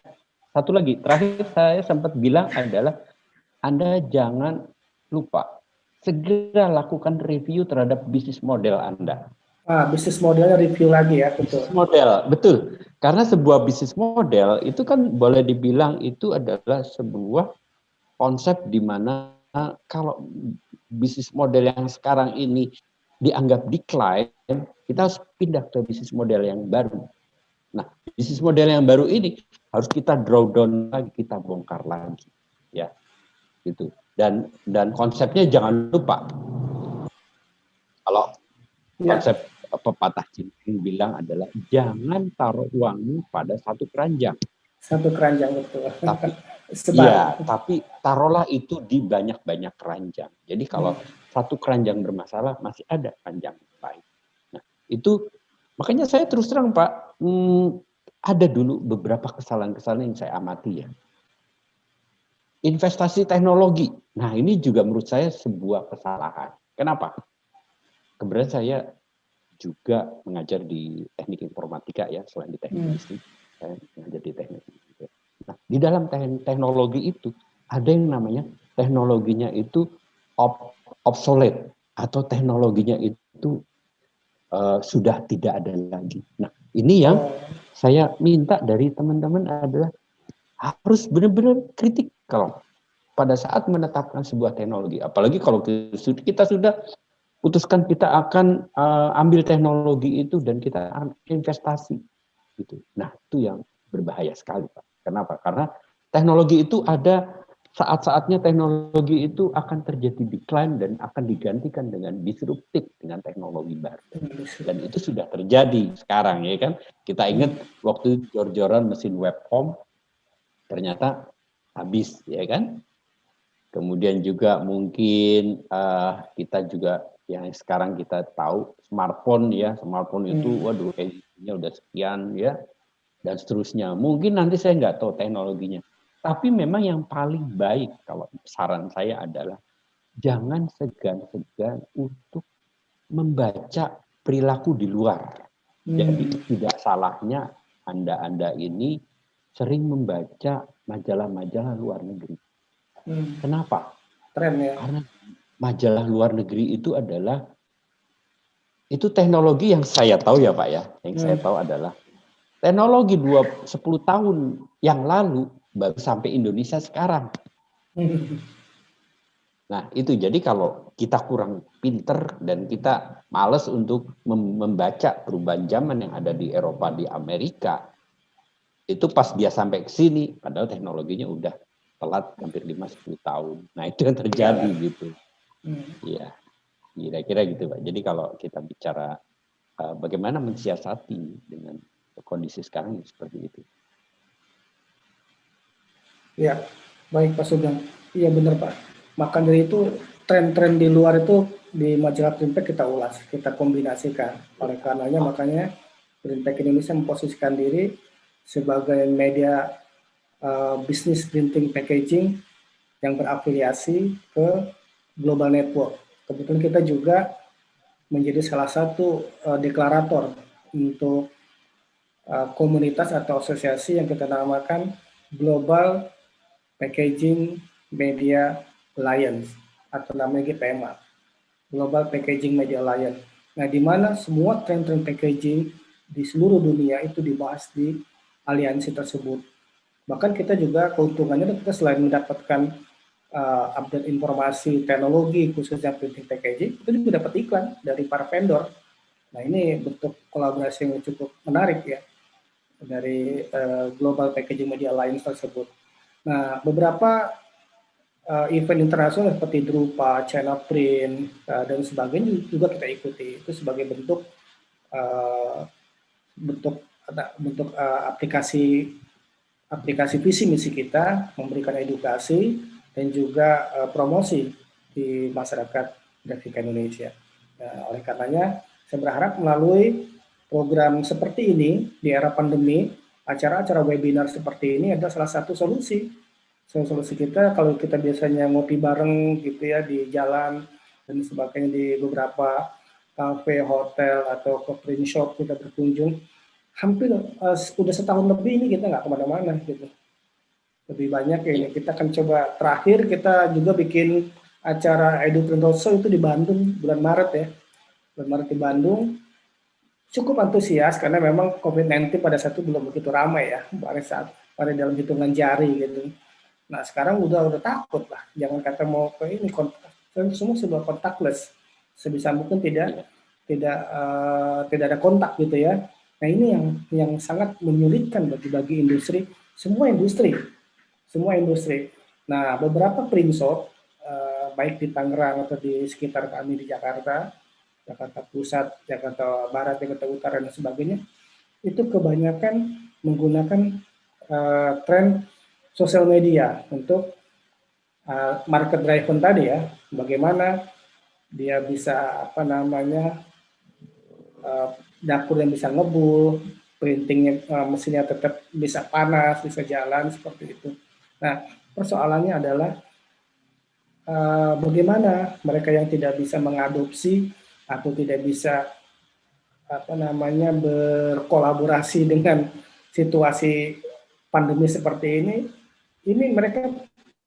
satu lagi terakhir saya sempat bilang adalah Anda jangan lupa segera lakukan review terhadap bisnis model Anda. Bisnis modelnya review lagi ya, betul. Bisnis model, betul. Karena sebuah bisnis model itu kan boleh dibilang itu adalah sebuah konsep di mana kalau bisnis model yang sekarang ini dianggap decline, kita harus pindah ke bisnis model yang baru. Nah, bisnis model yang baru ini harus kita draw down lagi, kita bongkar lagi, ya, gitu. Dan konsepnya jangan lupa kalau Ya, konsep pepatah Cina bilang adalah jangan taruh uangmu pada satu keranjang. satu keranjang betul. Tapi Sebal. ya, tapi taruhlah itu di banyak-banyak keranjang. Jadi kalau satu keranjang bermasalah, masih ada keranjang lain. Nah, itu makanya saya terus terang Pak, ada dulu beberapa kesalahan-kesalahan yang saya amati ya. Investasi teknologi. Nah, ini juga menurut saya sebuah kesalahan. Kenapa? Kebetulan saya juga mengajar di teknik informatika ya, selain di teknik listrik, saya mengajar di teknik informatika. Nah, di dalam teknologi itu ada yang namanya teknologinya itu obsolete atau teknologinya itu sudah tidak ada lagi. Nah, ini yang saya minta dari teman-teman adalah harus benar-benar kritik kalau pada saat menetapkan sebuah teknologi, apalagi kalau kita sudah putuskan kita akan ambil teknologi itu dan kita investasi gitu. Nah, itu yang berbahaya sekali, Pak. Kenapa? Karena teknologi itu ada saat-saatnya teknologi itu akan terjadi decline dan akan digantikan dengan disruptif dengan teknologi baru. Dan itu sudah terjadi sekarang ya kan. Kita ingat waktu jor-joran mesin webcom ternyata habis ya kan. Kemudian juga mungkin kita juga yang sekarang kita tahu smartphone ya, smartphone itu waduh edisinya udah sekian ya dan seterusnya. Mungkin nanti saya nggak tahu teknologinya. Tapi memang yang paling baik kalau saran saya adalah jangan segan-segan untuk membaca perilaku di luar. Jadi tidak salahnya Anda ini sering membaca majalah-majalah luar negeri. Kenapa? Tren ya. Karena majalah luar negeri itu adalah itu teknologi yang saya tahu ya Pak ya. Yang saya tahu adalah teknologi 10 tahun yang lalu baru sampai Indonesia sekarang. Nah itu jadi kalau kita kurang pinter dan kita males untuk membaca perubahan zaman yang ada di Eropa, di Amerika, itu pas dia sampai ke sini, padahal teknologinya udah telat hampir 5-10 tahun. Nah itu yang terjadi gitu. Iya, kira-kira gitu Pak. Jadi kalau kita bicara bagaimana mensiasati dengan kondisi sekarang seperti itu. Ya, baik Pak Sugeng. Iya benar Pak. Maka dari itu tren-tren di luar itu di majalah Printback kita ulas, kita kombinasikan. Oleh karenanya makanya Printback Indonesia memposisikan diri sebagai media bisnis printing packaging yang berafiliasi ke Global Network. Kebetulan kita juga menjadi salah satu deklarator untuk komunitas atau asosiasi yang kita namakan Global Packaging Media Alliance atau namanya GPMA, Global Packaging Media Alliance. Nah, di mana semua tren-tren packaging di seluruh dunia itu dibahas di aliansi tersebut. Bahkan kita juga keuntungannya kita selain mendapatkan update informasi teknologi khususnya printing packaging, itu juga dapat iklan dari para vendor. Nah, ini bentuk kolaborasi yang cukup menarik ya dari Global Packaging Media Alliance tersebut. Nah, beberapa event internasional seperti Drupa, China Print, dan sebagainya juga kita ikuti. Itu sebagai bentuk aplikasi visi misi kita, memberikan edukasi dan juga promosi di masyarakat Grafika Indonesia. Nah, oleh karenanya, saya berharap melalui program seperti ini di era pandemi, acara-acara webinar seperti ini adalah salah satu solusi. Solusi kita kalau kita biasanya ngopi bareng gitu ya di jalan dan sebagainya di beberapa kafe, hotel atau ke print shop kita berkunjung, hampir udah setahun lebih ini kita nggak kemana-mana gitu. Lebih banyak ya ini kita akan coba terakhir kita juga bikin acara EduPrint Roadshow itu di Bandung bulan Maret ya. Bulan Maret di Bandung cukup antusias karena memang COVID-19 pada saat itu belum begitu ramai ya, pada dalam hitungan jari gitu. Nah sekarang udah takut lah, jangan kata mau ke ini semua sudah contactless, sebisa mungkin tidak ada kontak gitu ya. Nah ini yang sangat menyulitkan bagi industri, semua industri. Nah beberapa print shop baik di Tangerang atau di sekitar kami di Jakarta Pusat, Jakarta Barat, Jakarta Utara dan sebagainya, itu kebanyakan menggunakan tren sosial media untuk market driven tadi ya, bagaimana dia bisa dapur yang bisa ngebul, printingnya mesinnya tetap bisa panas, bisa jalan seperti itu. Nah persoalannya adalah bagaimana mereka yang tidak bisa mengadopsi atau tidak bisa berkolaborasi dengan situasi pandemi seperti ini mereka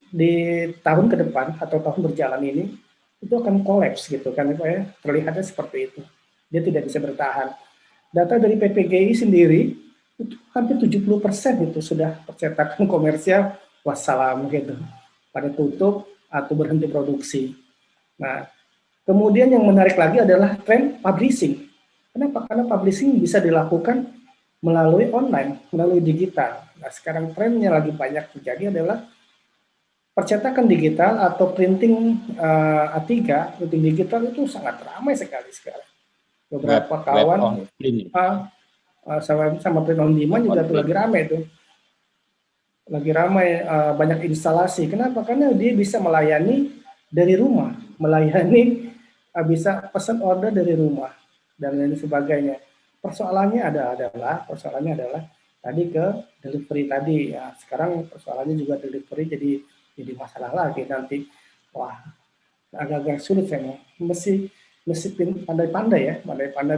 di tahun ke depan atau tahun berjalan ini itu akan kolaps gitu kan ya, terlihatnya seperti itu. Dia tidak bisa bertahan. Data dari PPGI sendiri itu hampir 70% itu sudah percetakan komersial wassalam gitu, pada tutup atau berhenti produksi. Nah, kemudian yang menarik lagi adalah tren publishing. Kenapa? Karena publishing bisa dilakukan melalui online, melalui digital. Nah, sekarang trennya lagi banyak terjadi adalah percetakan digital atau printing A3, printing digital itu sangat ramai sekali sekarang. Beberapa kawan sama print on demand juga tuh lagi ramai tuh. Lagi ramai, banyak instalasi. Kenapa? Karena dia bisa melayani dari rumah, bisa pesan order dari rumah dan lain sebagainya. Persoalannya adalah tadi ke delivery tadi ya. Sekarang persoalannya juga delivery jadi masalah lagi nanti. Wah, agak-agak sulit saya mesti pandai-pandai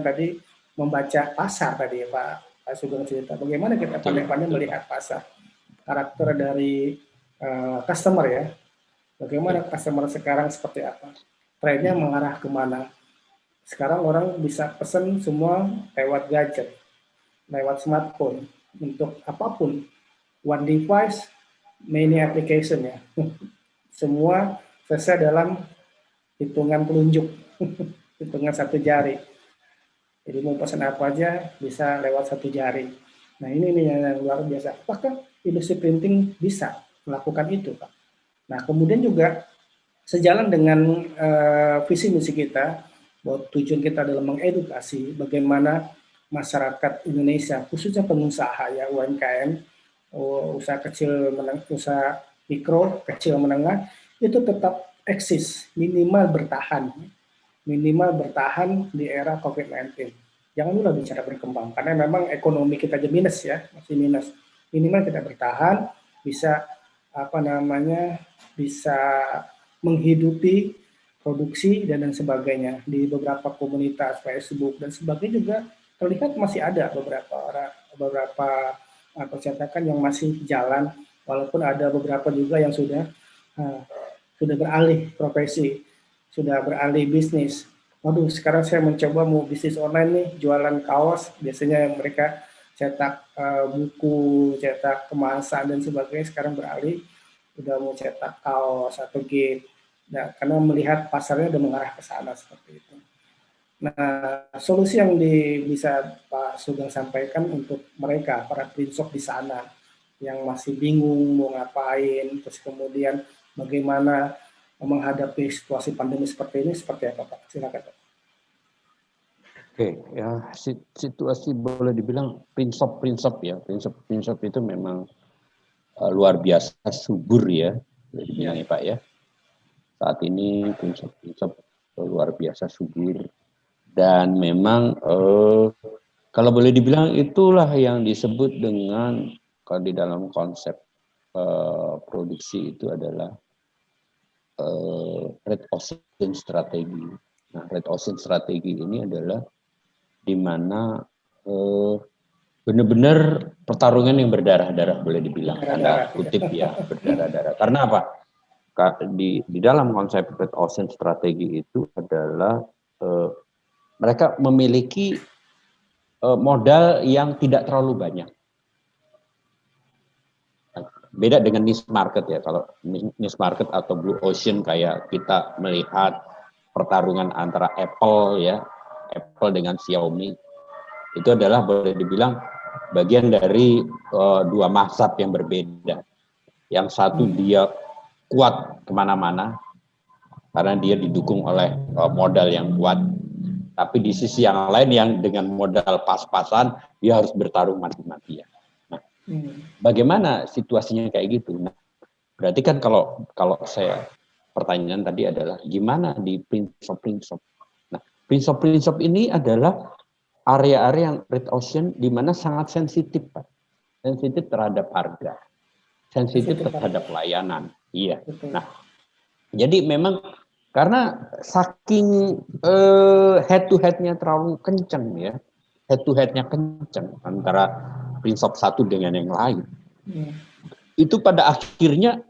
tadi membaca pasar tadi ya Pak Sugeng cerita. Bagaimana kita pandai-pandai melihat pasar, karakter dari customer ya. Bagaimana customer sekarang seperti apa? Trennya mengarah kemana? Sekarang orang bisa pesan semua lewat gadget, lewat smartphone, untuk apapun. One device, many application ya. Semua selesai dalam hitungan telunjuk, hitungan satu jari. Jadi mau pesan apa aja bisa lewat satu jari. Nah ini nih yang luar biasa. Apakah industri printing bisa melakukan itu, Pak? Nah kemudian juga sejalan dengan visi misi kita, bahwa tujuan kita adalah mengedukasi bagaimana masyarakat Indonesia, khususnya pengusaha ya UMKM, usaha kecil, usaha mikro, kecil, menengah, itu tetap eksis, minimal bertahan di era COVID-19. Jangan dulu bicara berkembang, karena memang ekonomi kita aja minus ya, masih minus. Minimal kita bertahan, bisa bisa menghidupi produksi dan sebagainya. Di beberapa komunitas Facebook dan sebagainya juga terlihat masih ada beberapa percetakan yang masih jalan, walaupun ada beberapa juga yang sudah beralih profesi, sudah beralih bisnis. Waduh, sekarang saya mencoba mau bisnis online nih, jualan kaos. Biasanya mereka cetak buku, cetak kemasan dan sebagainya, sekarang beralih udah mau cetak kaos atau gift. Nah, karena melihat pasarnya udah mengarah ke sana seperti itu. Nah, solusi yang bisa Pak Sugeng sampaikan untuk mereka, para prinsop di sana, yang masih bingung mau ngapain, terus kemudian bagaimana menghadapi situasi pandemi seperti ini, seperti apa Pak? Silakan Pak. Oke, ya situasi boleh dibilang prinsip-prinsip ya. Prinsip-prinsip itu memang luar biasa subur ya, boleh dibilang Ya, ya Pak ya. Saat ini prinsip-prinsip luar biasa subur dan memang kalau boleh dibilang itulah yang disebut dengan kalau di dalam konsep produksi itu adalah red ocean strategi. Nah, red ocean strategi ini adalah di mana benar-benar pertarungan yang berdarah-darah boleh dibilang tanda darah-darah. kutip ya berdarah-darah. Karena apa? Di dalam konsep red ocean strategi itu adalah mereka memiliki modal yang tidak terlalu banyak. Beda dengan niche market ya. Kalau niche market atau blue ocean kayak kita melihat pertarungan antara Apple ya, Apple dengan Xiaomi itu adalah boleh dibilang bagian dari dua mazhab yang berbeda. Yang satu dia kuat kemana-mana karena dia didukung oleh modal yang kuat. Tapi di sisi yang lain yang dengan modal pas-pasan dia harus bertarung mati-matian. Nah, bagaimana situasinya kayak gitu? Nah, berarti kan kalau saya pertanyaan tadi adalah gimana di prinsip-prinsip. Nah, prinsip-prinsip ini adalah area-area yang red ocean di mana sangat sensitif, Pak. Sensitif terhadap harga, sensitif terhadap layanan. Iya. Nah, jadi memang karena saking head to head-nya terlalu kencang ya, head to head-nya kencang antara prinsip satu dengan yang lain. Itu pada akhirnya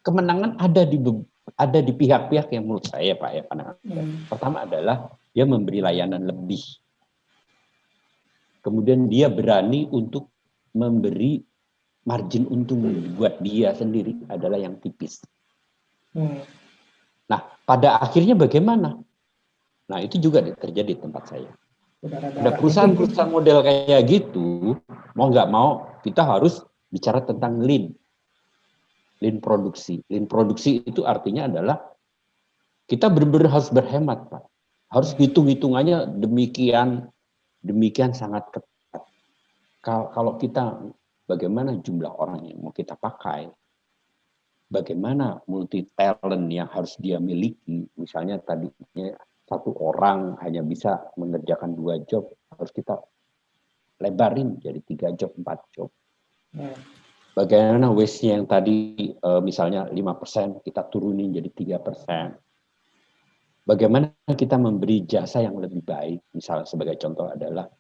kemenangan ada di pihak-pihak yang menurut saya Pak ya pandangan. Pertama adalah dia memberi layanan lebih. Kemudian dia berani untuk memberi margin untung buat dia sendiri adalah yang tipis. Nah, pada akhirnya bagaimana? Nah, itu juga terjadi di tempat saya. Ada perusahaan-perusahaan model kayak gitu, mau nggak mau kita harus bicara tentang lean produksi. Lean produksi itu artinya adalah kita benar-benar harus berhemat, Pak. Harus hitung-hitungannya demikian sangat ketat. Kalau kita bagaimana jumlah orang yang mau kita pakai, bagaimana multi talent yang harus dia miliki, misalnya tadinya satu orang hanya bisa mengerjakan 2 job, harus kita lebarin jadi 3 job, 4 job. Bagaimana waste-nya yang tadi misalnya 5%, kita turunin jadi 3%. Bagaimana kita memberi jasa yang lebih baik, misalnya sebagai contoh adalah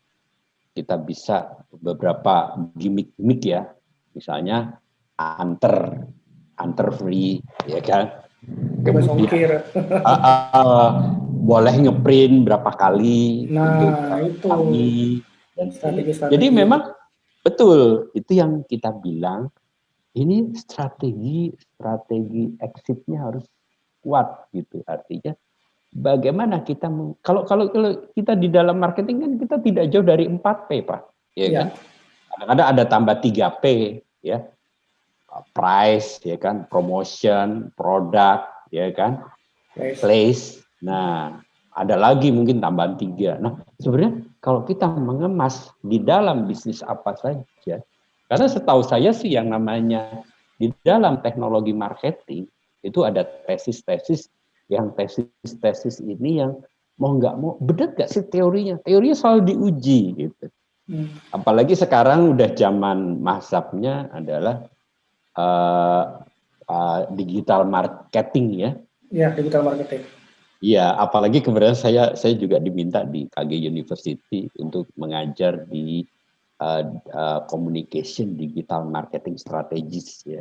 kita bisa beberapa gimmick ya, misalnya antar free, ya kan? Kemudian boleh ngeprint berapa kali untuk kami dan jadi memang betul itu yang kita bilang ini strategi exitnya harus kuat gitu, artinya bagaimana kita kalau kita di dalam marketing kan kita tidak jauh dari 4P Pak, ya kan? Kadang-kadang ada tambah 3P ya. Price ya kan, promotion, product ya kan, place. Nah, ada lagi mungkin tambahan 3. Nah, sebenarnya kalau kita mengemas di dalam bisnis apa saja, karena setahu saya sih yang namanya di dalam teknologi marketing itu ada tesis-tesis ini yang mau nggak mau benar nggak sih teorinya selalu diuji gitu. Apalagi sekarang udah zaman mazhabnya adalah digital marketing ya. Iya, digital marketing. Iya, apalagi kemudian saya juga diminta di KG University untuk mengajar di communication digital marketing strategis ya.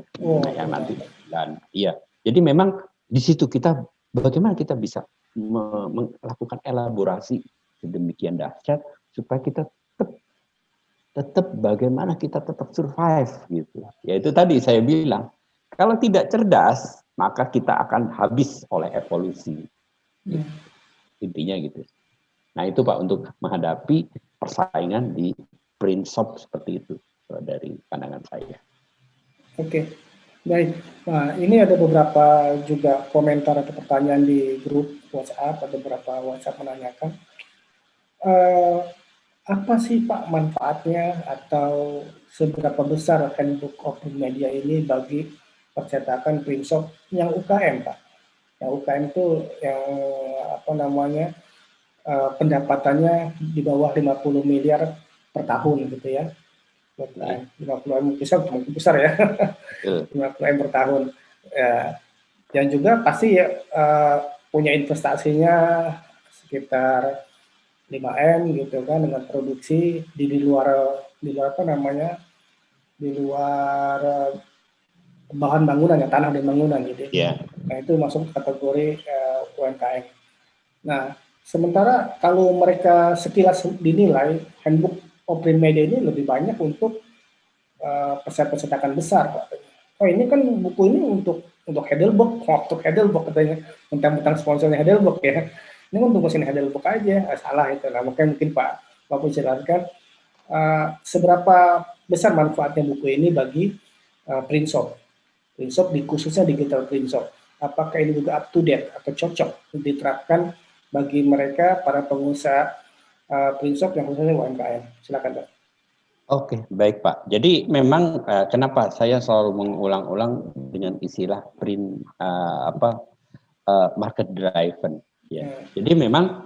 Yang nanti dan iya. Jadi memang di situ kita bagaimana kita bisa melakukan elaborasi sedemikian dahsyat supaya kita tetap bagaimana kita tetap survive gitu. Ya itu tadi saya bilang Kalau tidak cerdas, maka kita akan habis oleh evolusi. Intinya gitu. Nah itu Pak, untuk menghadapi persaingan di print shop seperti itu dari pandangan saya. Oke, baik. Nah, ini ada beberapa juga komentar atau pertanyaan di grup WhatsApp, ada beberapa WhatsApp menanyakan, eh, apa sih Pak manfaatnya atau seberapa besar handbook open media ini bagi percetakan print shop yang UKM Pak? Yang UKM itu yang apa namanya pendapatannya di bawah 50 miliar per tahun gitu ya. 50 M besar, mungkin besar ya. 50 M per tahun. Ya, yang juga pasti ya, punya investasinya sekitar 5 M gitu kan, dengan produksi di luar apa namanya, di luar bahan bangunan ya, tanah dan bangunan gitu. Nah itu masuk kategori UMKM. Nah sementara kalau mereka sekilas dinilai handbook open media ini lebih banyak untuk percetakan besar Pak. Oh ini kan buku ini untuk Heidelberg, untuk Heidelberg katanya, tentang sponsornya Heidelberg ya. Ini kan untuk mesin Heidelberg aja, salah itu. Nah makanya mungkin Pak Bapak jelaskan seberapa besar manfaatnya buku ini bagi print shop khususnya digital print shop. Apakah ini juga up to date atau cocok diterapkan bagi mereka para pengusaha print shop yang khususnya UMKM? Silakan Pak. Oke, baik Pak. Jadi memang kenapa saya selalu mengulang-ulang dengan istilah print market driven. Ya. Jadi memang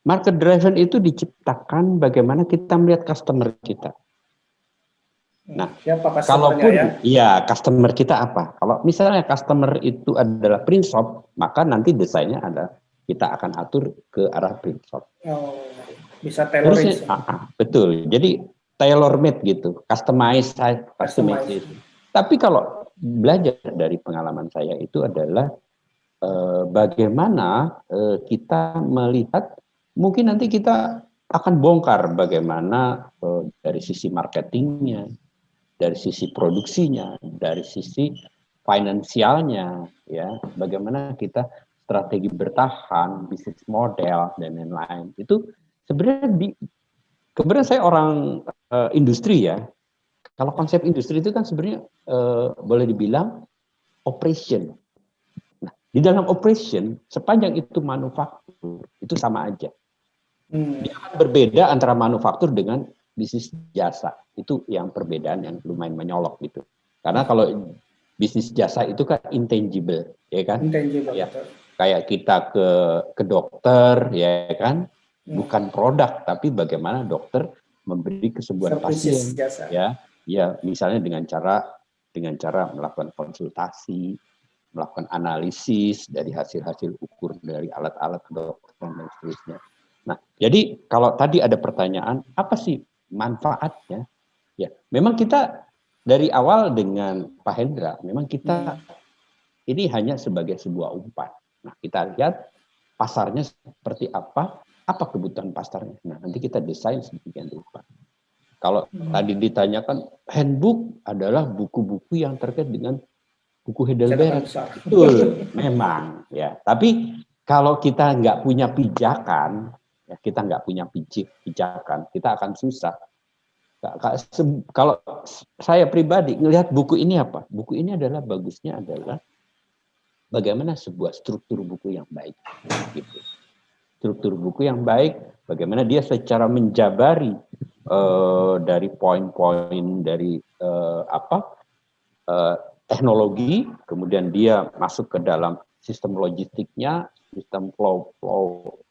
market driven itu diciptakan bagaimana kita melihat customer kita. Nah, siapa kalaupun ya customer kita apa? Kalau misalnya customer itu adalah print shop, maka nanti desainnya ada kita akan atur ke arah print shop. Oh, bisa tailoring. Betul. Jadi tailor made gitu, customization. Tapi kalau belajar dari pengalaman saya itu adalah bagaimana kita melihat, mungkin nanti kita akan bongkar bagaimana dari sisi marketingnya, dari sisi produksinya, dari sisi finansialnya, ya, bagaimana kita strategi bertahan, bisnis model dan lain-lain. Itu sebenarnya kemudian saya orang industri ya. Kalau konsep industri itu kan sebenarnya boleh dibilang operation. Nah, di dalam operation sepanjang itu manufaktur itu sama aja. Dia akan berbeda antara manufaktur dengan bisnis jasa. Itu yang perbedaan yang lumayan menyolok gitu. Karena kalau bisnis jasa itu kan intangible, ya kan? Intangible. Ya. Kayak kita ke dokter, ya kan? Bukan produk, tapi bagaimana dokter memberi kesembuhan pasien, ya misalnya dengan cara melakukan konsultasi, melakukan analisis dari hasil-hasil ukur dari alat-alat kedokteran dan seterusnya. Nah, jadi kalau tadi ada pertanyaan, apa sih manfaatnya? Ya, memang kita dari awal dengan Pak Hendra, memang kita ini hanya sebagai sebuah umpan. Nah, kita lihat pasarnya seperti apa kebutuhan pasarnya. Nah, nanti kita desain sedemikian rupa. Kalau tadi ditanyakan, handbook adalah buku-buku yang terkait dengan buku Heidelberg. Betul, memang. Ya. Tapi kalau kita nggak punya pijakan, ya kita nggak punya pijakan, kita akan susah. Kalau saya pribadi ngelihat buku ini apa? Buku ini adalah bagusnya adalah bagaimana sebuah struktur buku yang baik, gitu. Struktur buku yang baik, bagaimana dia secara menjabari dari poin-poin dari teknologi, kemudian dia masuk ke dalam sistem logistiknya, sistem flow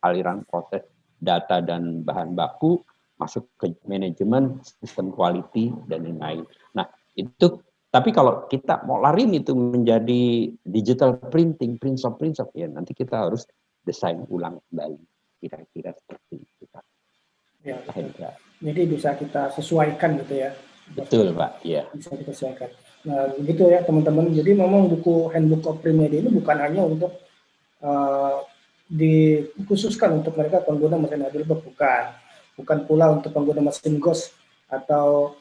aliran proses data dan bahan baku, masuk ke manajemen, sistem quality dan lain-lain. Nah itu. Tapi kalau kita mau larin itu menjadi digital printing, print shop, ya nanti kita harus desain ulang kembali, kira-kira seperti itu, Pak. Ya, jadi bisa kita sesuaikan gitu ya. Betul, Pak. Ya. Bisa kita sesuaikan. Nah, begitu ya teman-teman. Jadi memang buku handbook open media ini bukan hanya untuk dikhususkan untuk mereka pengguna mesin Heidelberg, bukan pula untuk pengguna mesin GOS atau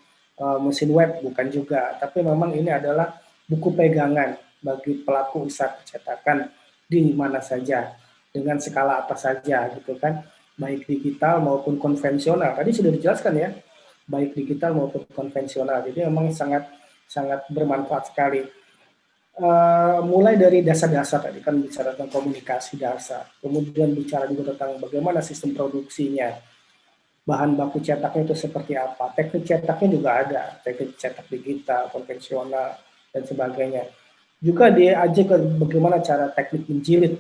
mesin web, bukan juga. Tapi memang ini adalah buku pegangan bagi pelaku usaha percetakan di mana saja, dengan skala apa saja gitu kan, baik digital maupun konvensional. Tadi sudah dijelaskan ya, baik digital maupun konvensional. Jadi memang sangat sangat bermanfaat sekali. Mulai dari dasar-dasar tadi kan bicara tentang komunikasi dasar, kemudian bicara juga tentang bagaimana sistem produksinya, bahan baku cetaknya itu seperti apa, teknik cetaknya juga ada, teknik cetak digital, konvensional, dan sebagainya. Juga diajarkan bagaimana cara teknik menjilid,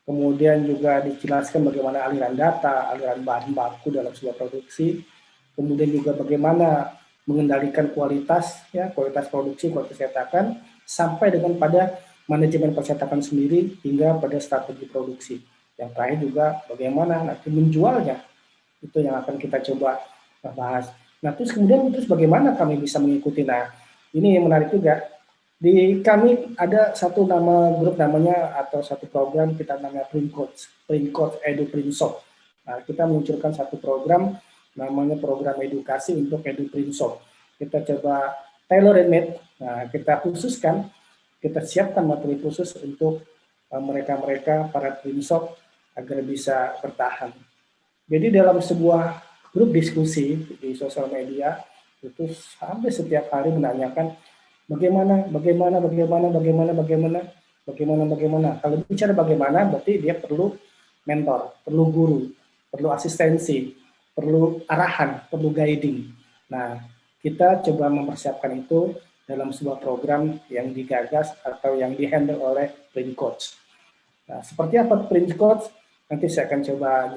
kemudian juga dijelaskan bagaimana aliran data, aliran bahan baku dalam sebuah produksi, kemudian juga bagaimana mengendalikan kualitas, ya, kualitas produksi, kualitas cetakan, sampai dengan pada manajemen percetakan sendiri hingga pada strategi produksi. Yang terakhir juga bagaimana nanti menjualnya, itu yang akan kita coba bahas. Nah, terus kemudian bagaimana kami bisa mengikuti? Nah, ini yang menarik juga. Di kami ada satu nama grup namanya atau satu program kita namanya Print Coach Edu Print Shop. Nah, kita meluncurkan satu program namanya program edukasi untuk Edu Print Shop. Kita coba tailor made. Nah, kita khususkan, kita siapkan materi khusus untuk mereka-mereka para print shop agar bisa bertahan. Jadi dalam sebuah grup diskusi di sosial media itu sampai setiap hari menanyakan bagaimana. Kalau bicara bagaimana berarti dia perlu mentor, perlu guru, perlu asistensi, perlu arahan, perlu guiding. Nah, kita coba mempersiapkan itu dalam sebuah program yang digagas atau yang dihandle oleh Print Coach. Nah, seperti apa Print Coach? Nanti saya akan coba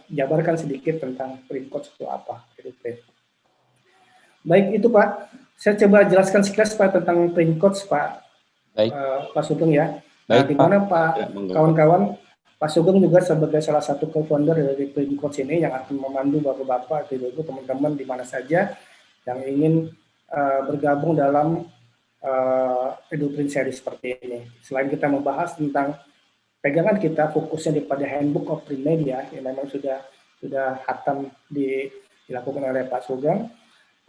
jabarkan sedikit tentang Print Coach itu apa. Baik itu Pak, saya coba jelaskan sekilas Pak tentang Print Coach Pak. Baik. Pak Sugeng ya. Baik, nah, di mana Pak ya, kawan-kawan, Pak Sugeng juga sebagai salah satu co-founder dari Print Coach ini yang akan memandu bapak-bapak, ibu-ibu, teman-teman di mana saja yang ingin bergabung dalam EduPrint series seperti ini. Selain kita membahas tentang pegangan kita fokusnya pada Handbook of Print Media yang memang sudah hatam dilakukan oleh Pak Sugeng,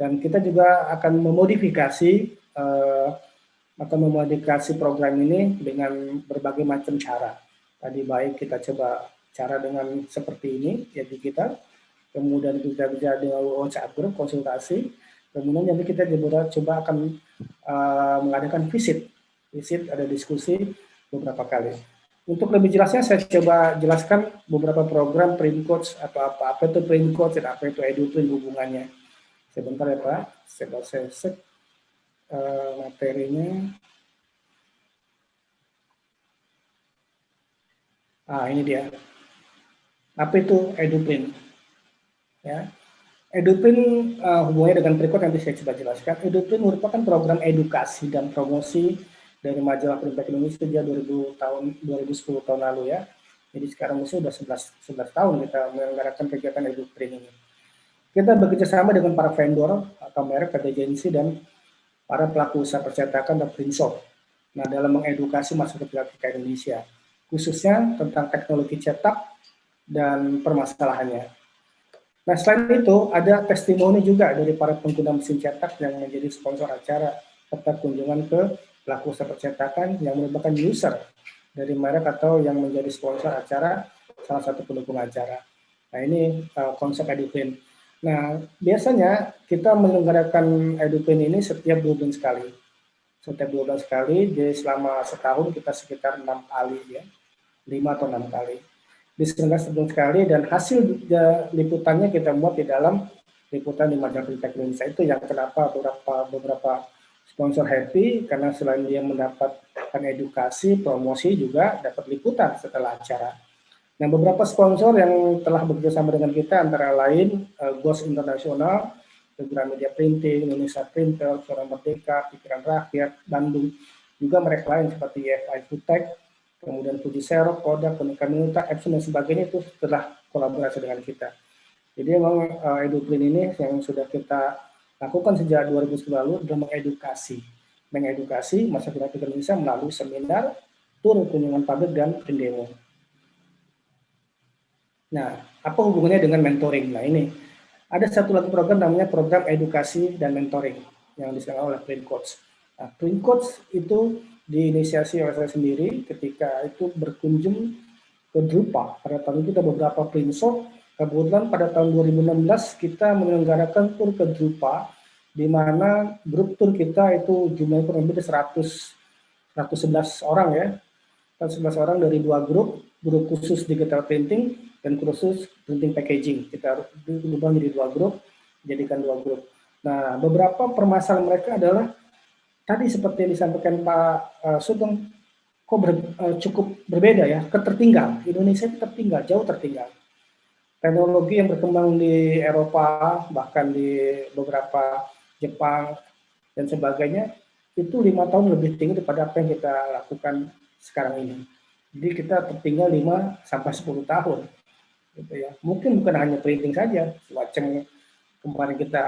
dan kita juga akan memodifikasi program ini dengan berbagai macam cara. Tadi baik kita coba cara dengan seperti ini ya digital, kemudian kita bisa dengan WhatsApp group konsultasi, kemudian nanti kita juga coba akan mengadakan visit ada diskusi beberapa kali. Untuk lebih jelasnya saya coba jelaskan beberapa program Print Coach atau apa itu Print Coach dan apa itu EduPrint hubungannya. Sebentar ya Pak, saya set materinya. Ini dia. Apa itu EduPrint? Ya, EduPrint hubungannya dengan Print Coach nanti saya coba jelaskan. EduPrint merupakan program edukasi dan promosi dari majalah Printback Indonesia sejak 2010 tahun lalu ya. Jadi sekarang sudah 11 tahun kita menyelenggarakan kegiatan EduPrint ini. Kita bekerja sama dengan para vendor atau merek, agensi, dan para pelaku usaha percetakan dan print shop. Nah, dalam mengedukasi masyarakat grafika Indonesia, khususnya tentang teknologi cetak dan permasalahannya. Nah, selain itu ada testimoni juga dari para pengguna mesin cetak yang menjadi sponsor acara serta kunjungan ke pelaku usaha percetakan yang merupakan user dari merek atau yang menjadi sponsor acara, salah satu pendukung acara. Nah, ini konsep EduPrint. Nah, biasanya kita menyelenggarakan EduPrint ini setiap 2 bulan sekali. Setiap 2 bulan sekali, jadi selama setahun kita sekitar 6 kali ya, 5 atau 6 kali. Diselenggarakan setahun sekali dan hasil liputannya kita buat di dalam liputan di majalah Printback Indonesia. Itu yang kenapa beberapa sponsor happy karena selain dia mendapatkan edukasi, promosi juga dapat liputan setelah acara. Nah, beberapa sponsor yang telah bekerjasama dengan kita antara lain GOS Internasional, Gramedia Printing, Indonesia Printer, Suara Merdeka, Pikiran Rakyat, Bandung, juga merek lain seperti EFI Foodtech, kemudian Fuji Xerox, Kodak, Konica, Epson dan sebagainya itu setelah kolaborasi dengan kita. Jadi memang EduPrint ini yang sudah kita lakukan sejak 2010 lalu adalah mengedukasi masyarakat Indonesia melalui seminar, tur, kunjungan pabrik, dan print demo. Nah, apa hubungannya dengan mentoring? Nah, ini ada satu lagi program namanya program edukasi dan mentoring yang diselenggarakan oleh Print Coach. Nah, Print Coach itu diinisiasi oleh saya sendiri ketika itu berkunjung ke Drupa. Pada tahun itu ada beberapa print shop. Kebetulan pada tahun 2016 kita menyelenggarakan tur ke Drupa, di mana grup tur kita itu jumlahnya kurang lebih 111 orang ya. 111 orang dari dua grup khusus digital printing dan khusus printing packaging. Kita berubah menjadi dua grup, jadikan dua grup. Nah, beberapa permasalahan mereka adalah tadi seperti yang disampaikan Pak Sugeng, kok cukup berbeda ya, ketertinggal. Indonesia itu tertinggal, jauh tertinggal. Teknologi yang berkembang di Eropa, bahkan di beberapa Jepang dan sebagainya, itu 5 tahun lebih tinggi daripada apa yang kita lakukan sekarang ini. Jadi kita tertinggal 5 sampai 10 tahun. Gitu ya. Mungkin bukan hanya printing saja, semacam kemarin kita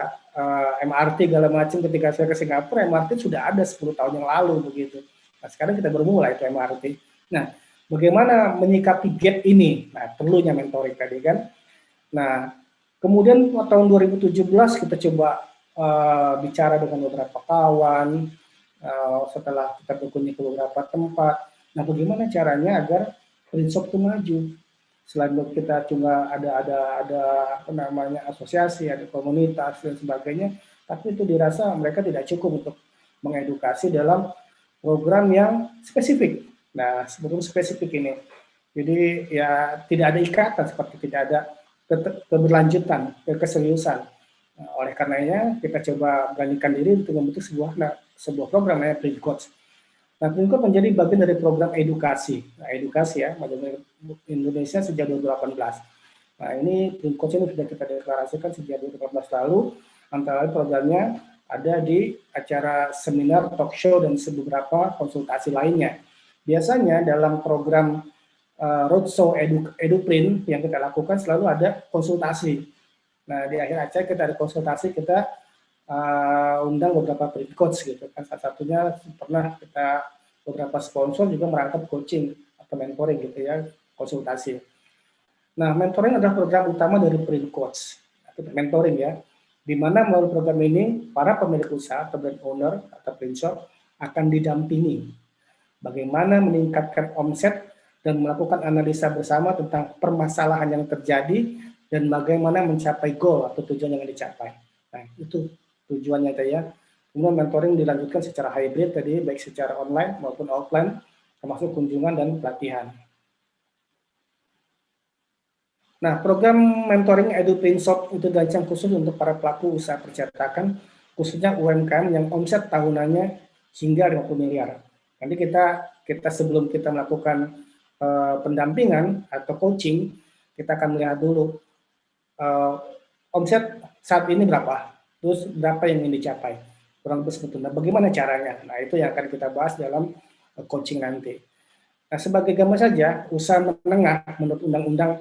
MRT segala macam, ketika saya ke Singapura, MRT sudah ada 10 tahun yang lalu begitu. Nah, sekarang kita baru mulai itu MRT. Nah, bagaimana menyikapi gap ini? Nah, perlunya mentoring tadi kan. Nah, kemudian tahun 2017 kita coba bicara dengan beberapa kawan, setelah kita berkunjung ke beberapa tempat. Nah, bagaimana caranya agar print shop itu maju? Selain kita cuma ada apa namanya asosiasi, ada komunitas dan sebagainya, tapi itu dirasa mereka tidak cukup untuk mengedukasi dalam program yang spesifik. Nah, sebelum spesifik ini, jadi ya tidak ada ikatan seperti tidak ada keberlanjutan, keseriusan. Nah, oleh karenanya kita coba beranikan diri untuk membentuk sebuah program namanya Print Coach. Nah, Print Coach menjadi bagian dari program edukasi. Nah, edukasi ya, Indonesia sejak 2018. Nah, ini Print Coach ini sudah kita deklarasikan sejak 2018 lalu. Antara lain programnya ada di acara seminar, talk show, dan beberapa konsultasi lainnya. Biasanya dalam program roadshow EduPrint yang kita lakukan selalu ada konsultasi. Nah, di akhir acara kita ada konsultasi, kita undang beberapa print coach gitu kan. Salah satunya pernah kita beberapa sponsor juga merangkap coaching atau mentoring gitu ya, konsultasi. Nah, mentoring adalah program utama dari print coach atau mentoring ya, di mana melalui program ini para pemilik usaha atau brand owner atau print shop akan didampingi bagaimana meningkatkan omset dan melakukan analisa bersama tentang permasalahan yang terjadi dan bagaimana mencapai goal atau tujuan yang dicapai. Nah, itu tujuannya tadi ya. Kemudian mentoring dilanjutkan secara hybrid tadi, baik secara online maupun offline, termasuk kunjungan dan pelatihan. Nah, program mentoring EduPrint Shop itu dirancang khusus untuk para pelaku usaha percetakan, khususnya UMKM yang omset tahunannya hingga 50 miliar. Nanti kita sebelum kita melakukan pendampingan atau coaching, kita akan melihat dulu omset saat ini berapa, terus berapa yang ingin dicapai, kurang lebih seperti itu. Nah, bagaimana caranya? Nah, itu yang akan kita bahas dalam coaching nanti. Nah, sebagai gambar saja, usaha menengah menurut Undang-Undang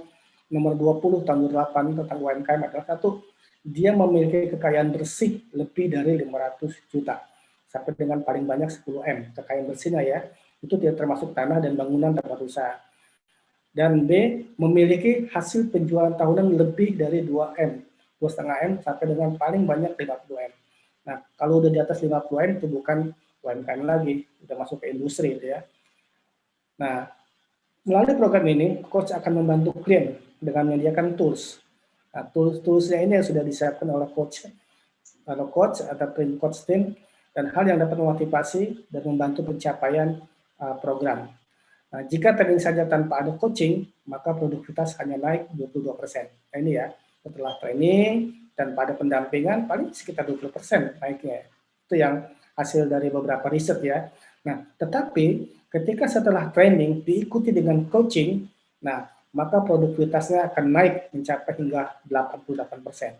Nomor 20 Tahun 2008 tentang UMKM adalah satu, dia memiliki kekayaan bersih lebih dari 500 juta sampai dengan paling banyak 10 M. Kekayaan bersihnya ya, itu tidak termasuk tanah dan bangunan tempat usaha. Dan B, memiliki hasil penjualan tahunan lebih dari 2 M, 2,5 M sampai dengan paling banyak 50 M. Nah, kalau udah di atas 50 M itu bukan UMKM lagi, udah masuk ke industri itu ya. Nah, melalui program ini, coach akan membantu klien dengan menyediakan tools. Nah, tools-toolsnya ini yang sudah disiapkan oleh coach atau print coach team, dan hal yang dapat memotivasi dan membantu pencapaian program. Nah, jika training saja tanpa ada coaching, maka produktivitas hanya naik 22%. Nah, ini ya, setelah training dan pada pendampingan paling sekitar 20% naiknya. Itu yang hasil dari beberapa riset ya. Nah, tetapi ketika setelah training diikuti dengan coaching, nah, maka produktivitasnya akan naik mencapai hingga 88%.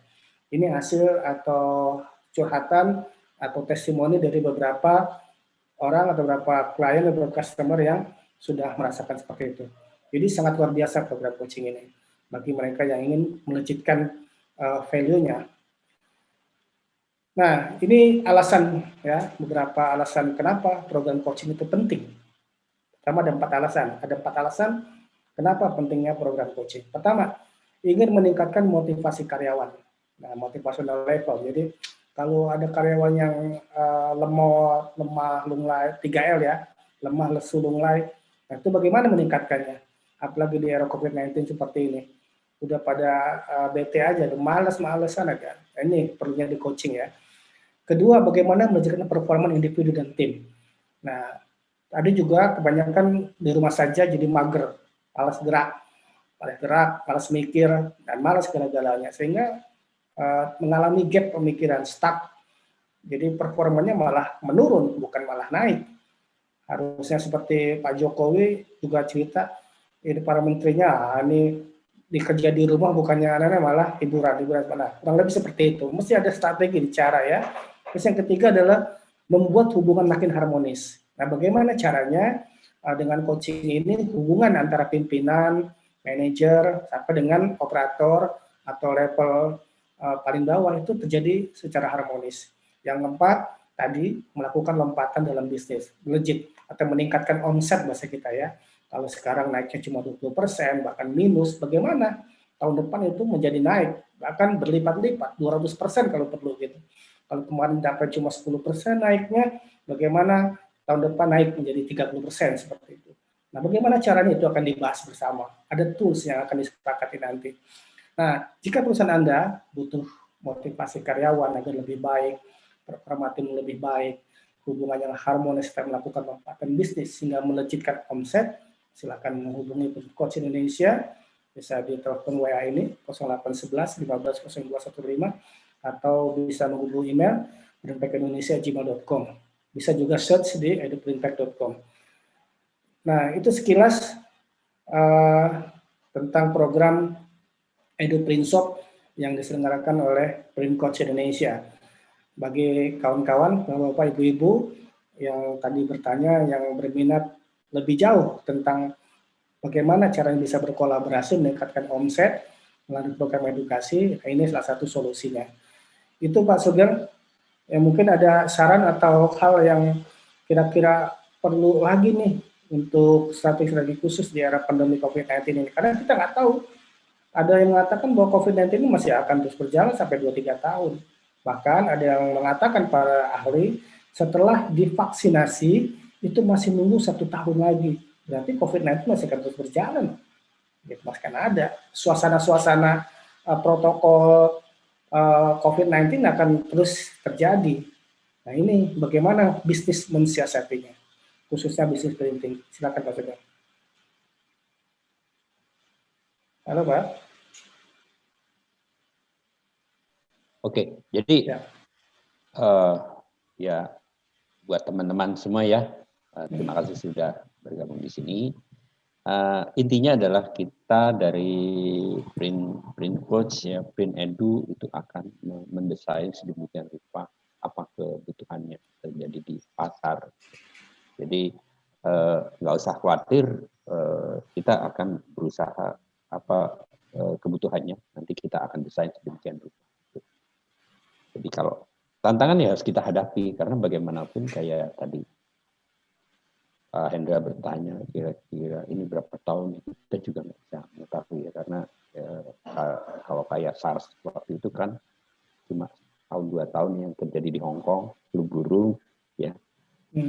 Ini hasil atau curhatan atau testimoni dari beberapa orang atau beberapa klien atau beberapa customer yang sudah merasakan seperti itu. Jadi sangat luar biasa program coaching ini bagi mereka yang ingin melejitkan value-nya. Nah, ini alasan ya, beberapa alasan kenapa program coaching itu penting. Pertama ada 4 alasan. Ada 4 alasan kenapa pentingnya program coaching. Pertama, ingin meningkatkan motivasi karyawan. Nah, motivational level. Jadi Kalau ada karyawan yang lemah, lunglai, 3L ya, lemah, lesu, lunglai, nah itu bagaimana meningkatkannya? Apalagi di era COVID-19 seperti ini. Udah pada bete aja, udah malas-malesan aja. Nah, ini perlunya di coaching ya. Kedua, bagaimana menjaga performa individu dan tim. Nah, tadi juga kebanyakan di rumah saja jadi mager, malas mikir, dan malas segala-galanya. Sehingga mengalami gap pemikiran, stuck. Jadi performanya malah menurun, bukan malah naik. Harusnya seperti Pak Jokowi juga cerita, ini para menterinya, ini dikerja di rumah bukannya anaknya malah hiburan mana. Kurang lebih seperti itu. Mesti ada strategi, cara ya. Terus yang ketiga adalah membuat hubungan makin harmonis. Nah, bagaimana caranya dengan coaching ini hubungan antara pimpinan, manajer, sampai dengan operator atau level paling bawah itu terjadi secara harmonis. Yang keempat, tadi melakukan lompatan dalam bisnis, legit atau meningkatkan omset bahasa kita ya. Kalau sekarang naiknya cuma 20%, bahkan minus, bagaimana tahun depan itu menjadi naik, bahkan berlipat-lipat, 200% kalau perlu gitu. Kalau kemarin dapat cuma 10% naiknya, bagaimana tahun depan naik menjadi 30% seperti itu. Nah, bagaimana caranya itu akan dibahas bersama. Ada tools yang akan disepakati nanti. Nah, jika perusahaan Anda butuh motivasi karyawan agar lebih baik, performa tim lebih baik, hubungan yang harmonis dan melakukan lompatan bisnis sehingga melejitkan omset, silakan menghubungi Coach Indonesia, bisa di telepon WA ini 0811 15 0215 atau bisa menghubungi email greenpackindonesia@gmail.com. Bisa juga search di edugreenpack.com. Nah, itu sekilas tentang program EduPrinshop yang diselenggarakan oleh Print Coach Indonesia. Bagi kawan-kawan, bapak, ibu-ibu yang tadi bertanya, yang berminat lebih jauh tentang bagaimana cara yang bisa berkolaborasi meningkatkan omset melalui program edukasi, ini salah satu solusinya. Itu Pak Sugeng, ya mungkin ada saran atau hal yang kira-kira perlu lagi nih untuk strategi khusus di era pandemi COVID-19 ini, karena kita nggak tahu. Ada yang mengatakan bahwa COVID-19 ini masih akan terus berjalan sampai 2-3 tahun. Bahkan ada yang mengatakan para ahli, setelah divaksinasi, itu masih nunggu 1 tahun lagi. Berarti COVID-19 masih akan terus berjalan. Gitu, masih akan ada. Suasana-suasana protokol COVID-19 akan terus terjadi. Nah ini bagaimana bisnis mensiasatinya, khususnya bisnis printing. Silakan Pak Sugeng. Halo Pak. Oke, jadi ya buat teman-teman semua ya, terima kasih sudah bergabung di sini. Intinya adalah kita dari Print Coach ya, Print Edu itu akan mendesain sedemikian rupa apa kebutuhannya terjadi di pasar. Jadi nggak usah khawatir, kita akan berusaha apa kebutuhannya, nanti kita akan desain sedemikian rupa. Jadi kalau tantangan ya harus kita hadapi, karena bagaimanapun kayak tadi Hendra bertanya kira-kira ini berapa tahun, kita juga nggak bisa mengetahui ya, karena kalau kayak SARS waktu itu kan cuma tahun 2 tahun yang terjadi di Hong Kong, flu burung ya,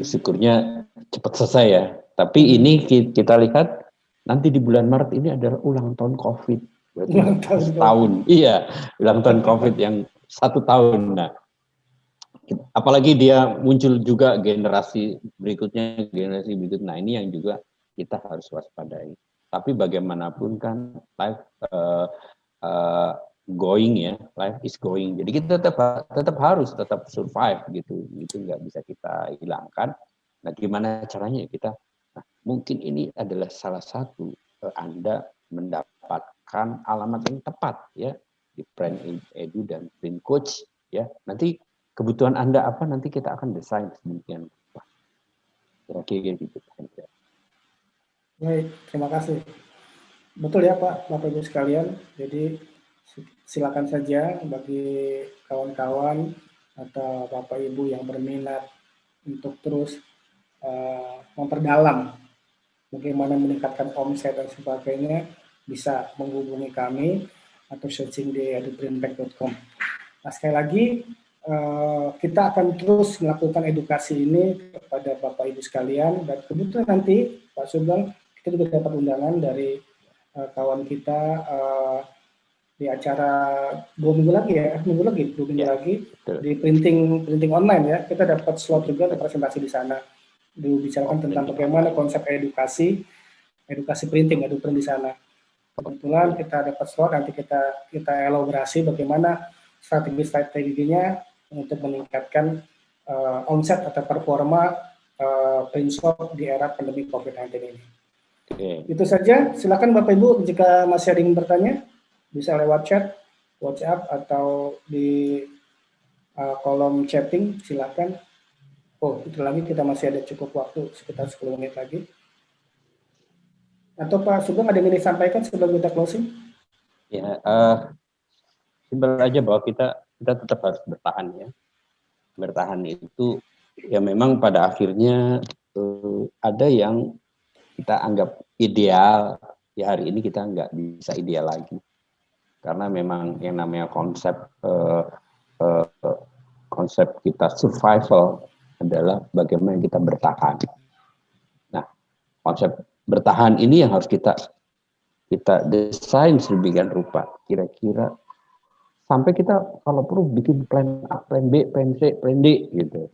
syukurnya cepat selesai ya. Tapi ini kita lihat nanti di bulan Maret ini adalah ulang tahun COVID, berarti setahun. Iya, ulang tahun COVID yang 1 tahun. Nah, apalagi dia muncul juga generasi berikutnya. Nah ini yang juga kita harus waspadai. Tapi bagaimanapun kan life going ya, life is going. Jadi kita tetap harus survive gitu nggak bisa kita hilangkan. Nah gimana caranya kita? Nah, mungkin ini adalah salah satu Anda mendapatkan alamat yang tepat ya di Print Edu dan Print Coach ya. Nanti kebutuhan Anda apa, nanti kita akan desain sedemikian rupa. Kira-kira gitu. Baik, terima kasih. Betul ya Pak, Bapak Ibu sekalian. Jadi silakan saja bagi kawan-kawan atau Bapak Ibu yang berminat untuk terus memperdalam bagaimana meningkatkan omset dan sebagainya, bisa menghubungi kami atau searching di eduprintpack.com. Nah sekali lagi, kita akan terus melakukan edukasi ini kepada Bapak Ibu sekalian, dan kebetulan nanti Pak Sugeng kita juga dapat undangan dari kawan kita di acara 2 minggu lagi ya, dua minggu lagi betul. di printing online ya, kita dapat slot juga untuk presentasi di sana, dibicarakan tentang bagaimana konsep edukasi printing, di sana. Kebetulan kita dapat slot, nanti kita elaborasi bagaimana strategi-strateginya untuk meningkatkan omset atau performa print shop di era pandemi COVID-19 ini. Itu saja, silakan Bapak Ibu jika masih ada yang bertanya, bisa lewat chat, WhatsApp, atau di kolom chatting, silakan. Oh, itu lagi kita masih ada cukup waktu, sekitar 10 menit lagi. Atau Pak Sugeng ada yang ingin disampaikan sebelum kita closing? Ya, simpel aja bahwa kita tetap harus bertahan ya. Bertahan itu ya memang pada akhirnya ada yang kita anggap ideal, ya hari ini kita nggak bisa ideal lagi. Karena memang yang namanya konsep kita survival adalah bagaimana kita bertahan. Nah, konsep bertahan ini yang harus kita desain sedemikian rupa. Kira-kira sampai kita kalau perlu bikin plan A, plan B, plan C, plan D gitu.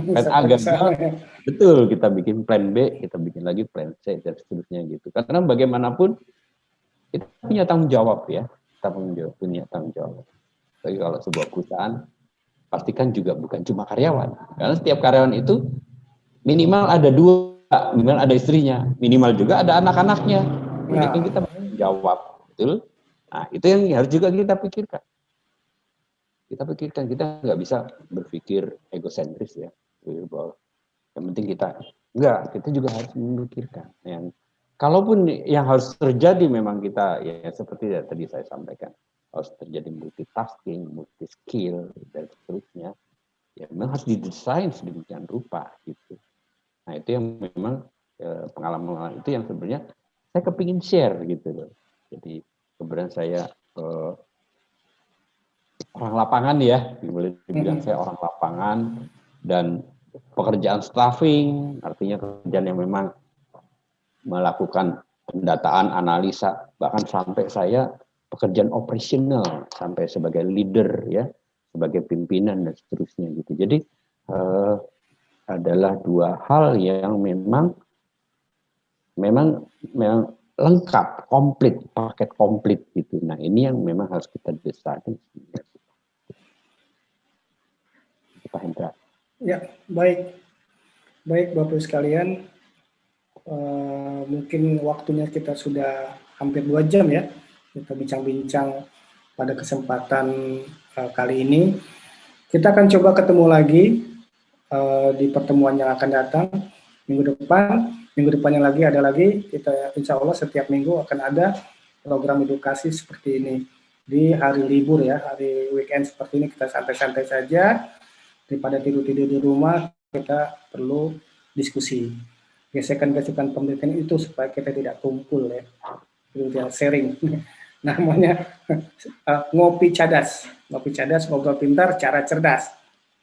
Plan A gagal, betul kita bikin plan B, kita bikin lagi plan C dan seterusnya gitu. Karena bagaimanapun kita punya tanggung jawab ya. Kita punya tanggung jawab. Tapi kalau sebuah perusahaan, pastikan juga bukan cuma karyawan. Karena setiap karyawan itu minimal ada 2, minimal ada istrinya, minimal juga ada anak-anaknya. Jadi kan kita bertanggung jawab, betul? Nah, itu yang harus juga kita pikirkan. Kita nggak bisa berpikir egosentris ya. Bahwa yang penting kita juga harus memikirkan. Yang kalaupun yang harus terjadi memang kita ya seperti tadi saya sampaikan, harus terjadi multitasking, multi skill dan seterusnya. Ya memang harus didesain sedemikian rupa gitu. Nah itu yang memang pengalaman itu yang sebenarnya saya kepingin share gitu loh. Jadi kemudian saya orang lapangan ya, boleh dibilang saya orang lapangan dan pekerjaan staffing, artinya pekerjaan yang memang melakukan pendataan, analisa, bahkan sampai saya pekerjaan operasional sampai sebagai leader ya, sebagai pimpinan dan seterusnya gitu. Jadi adalah 2 hal yang memang lengkap, komplit, paket komplit gitu. Nah ini yang memang harus kita desain. Pak Hendra. Ya, baik Bapak sekalian, mungkin waktunya kita sudah hampir 2 jam ya, kita bincang-bincang pada kesempatan kali ini. Kita akan coba ketemu lagi di pertemuan yang akan datang minggu depannya lagi ada lagi, kita insya Allah setiap minggu akan ada program edukasi seperti ini di hari libur ya, hari weekend seperti ini kita santai-santai saja, daripada tidur-tidur di rumah kita perlu diskusi, gesekan-gesekan pendidikan itu supaya kita tidak tumpul ya, tidak sharing. Namanya ngopi cadas, ngobrol pintar, cara cerdas.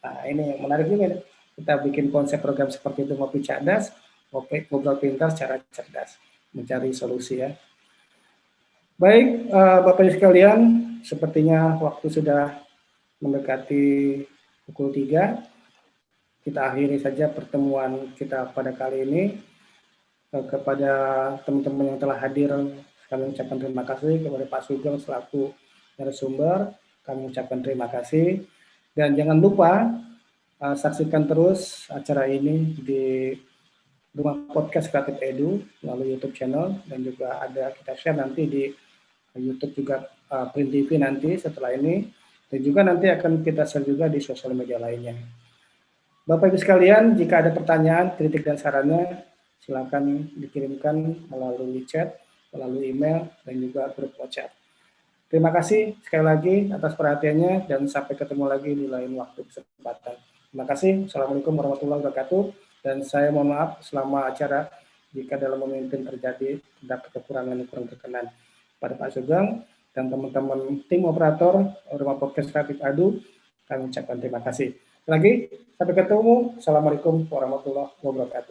Nah ini yang menarik juga nih. Kita bikin konsep program seperti itu, ngopi cadas, ngobrol pintar, cara cerdas, mencari solusi ya. Baik, Bapak Ibu sekalian, sepertinya waktu sudah mendekati pukul 3. Kita akhiri saja pertemuan kita pada kali ini. Kepada teman-teman yang telah hadir, kami ucapkan terima kasih. Kepada Pak Sugeng selaku narasumber, kami ucapkan terima kasih. Dan jangan lupa saksikan terus acara ini di Rumah Podcast Kreatif Edu melalui YouTube channel, dan juga ada kita share nanti di YouTube juga Print TV nanti setelah ini, dan juga nanti akan kita share juga di sosial media lainnya. Bapak Ibu sekalian, jika ada pertanyaan, kritik dan sarannya, silakan dikirimkan melalui chat, melalui email, dan juga grup WhatsApp. Terima kasih sekali lagi atas perhatiannya, dan sampai ketemu lagi di lain waktu kesempatan. Terima kasih. Assalamualaikum warahmatullahi wabarakatuh. Dan saya mohon maaf selama acara jika dalam memimpin terjadi terdapat kekurangan yang kurang berkenan. Pada Pak Sugeng dan teman-teman tim operator Rumah Podcast Kreatif Edu, Kami ucapkan terima kasih. Lagi, sampai ketemu. Assalamualaikum warahmatullahi wabarakatuh.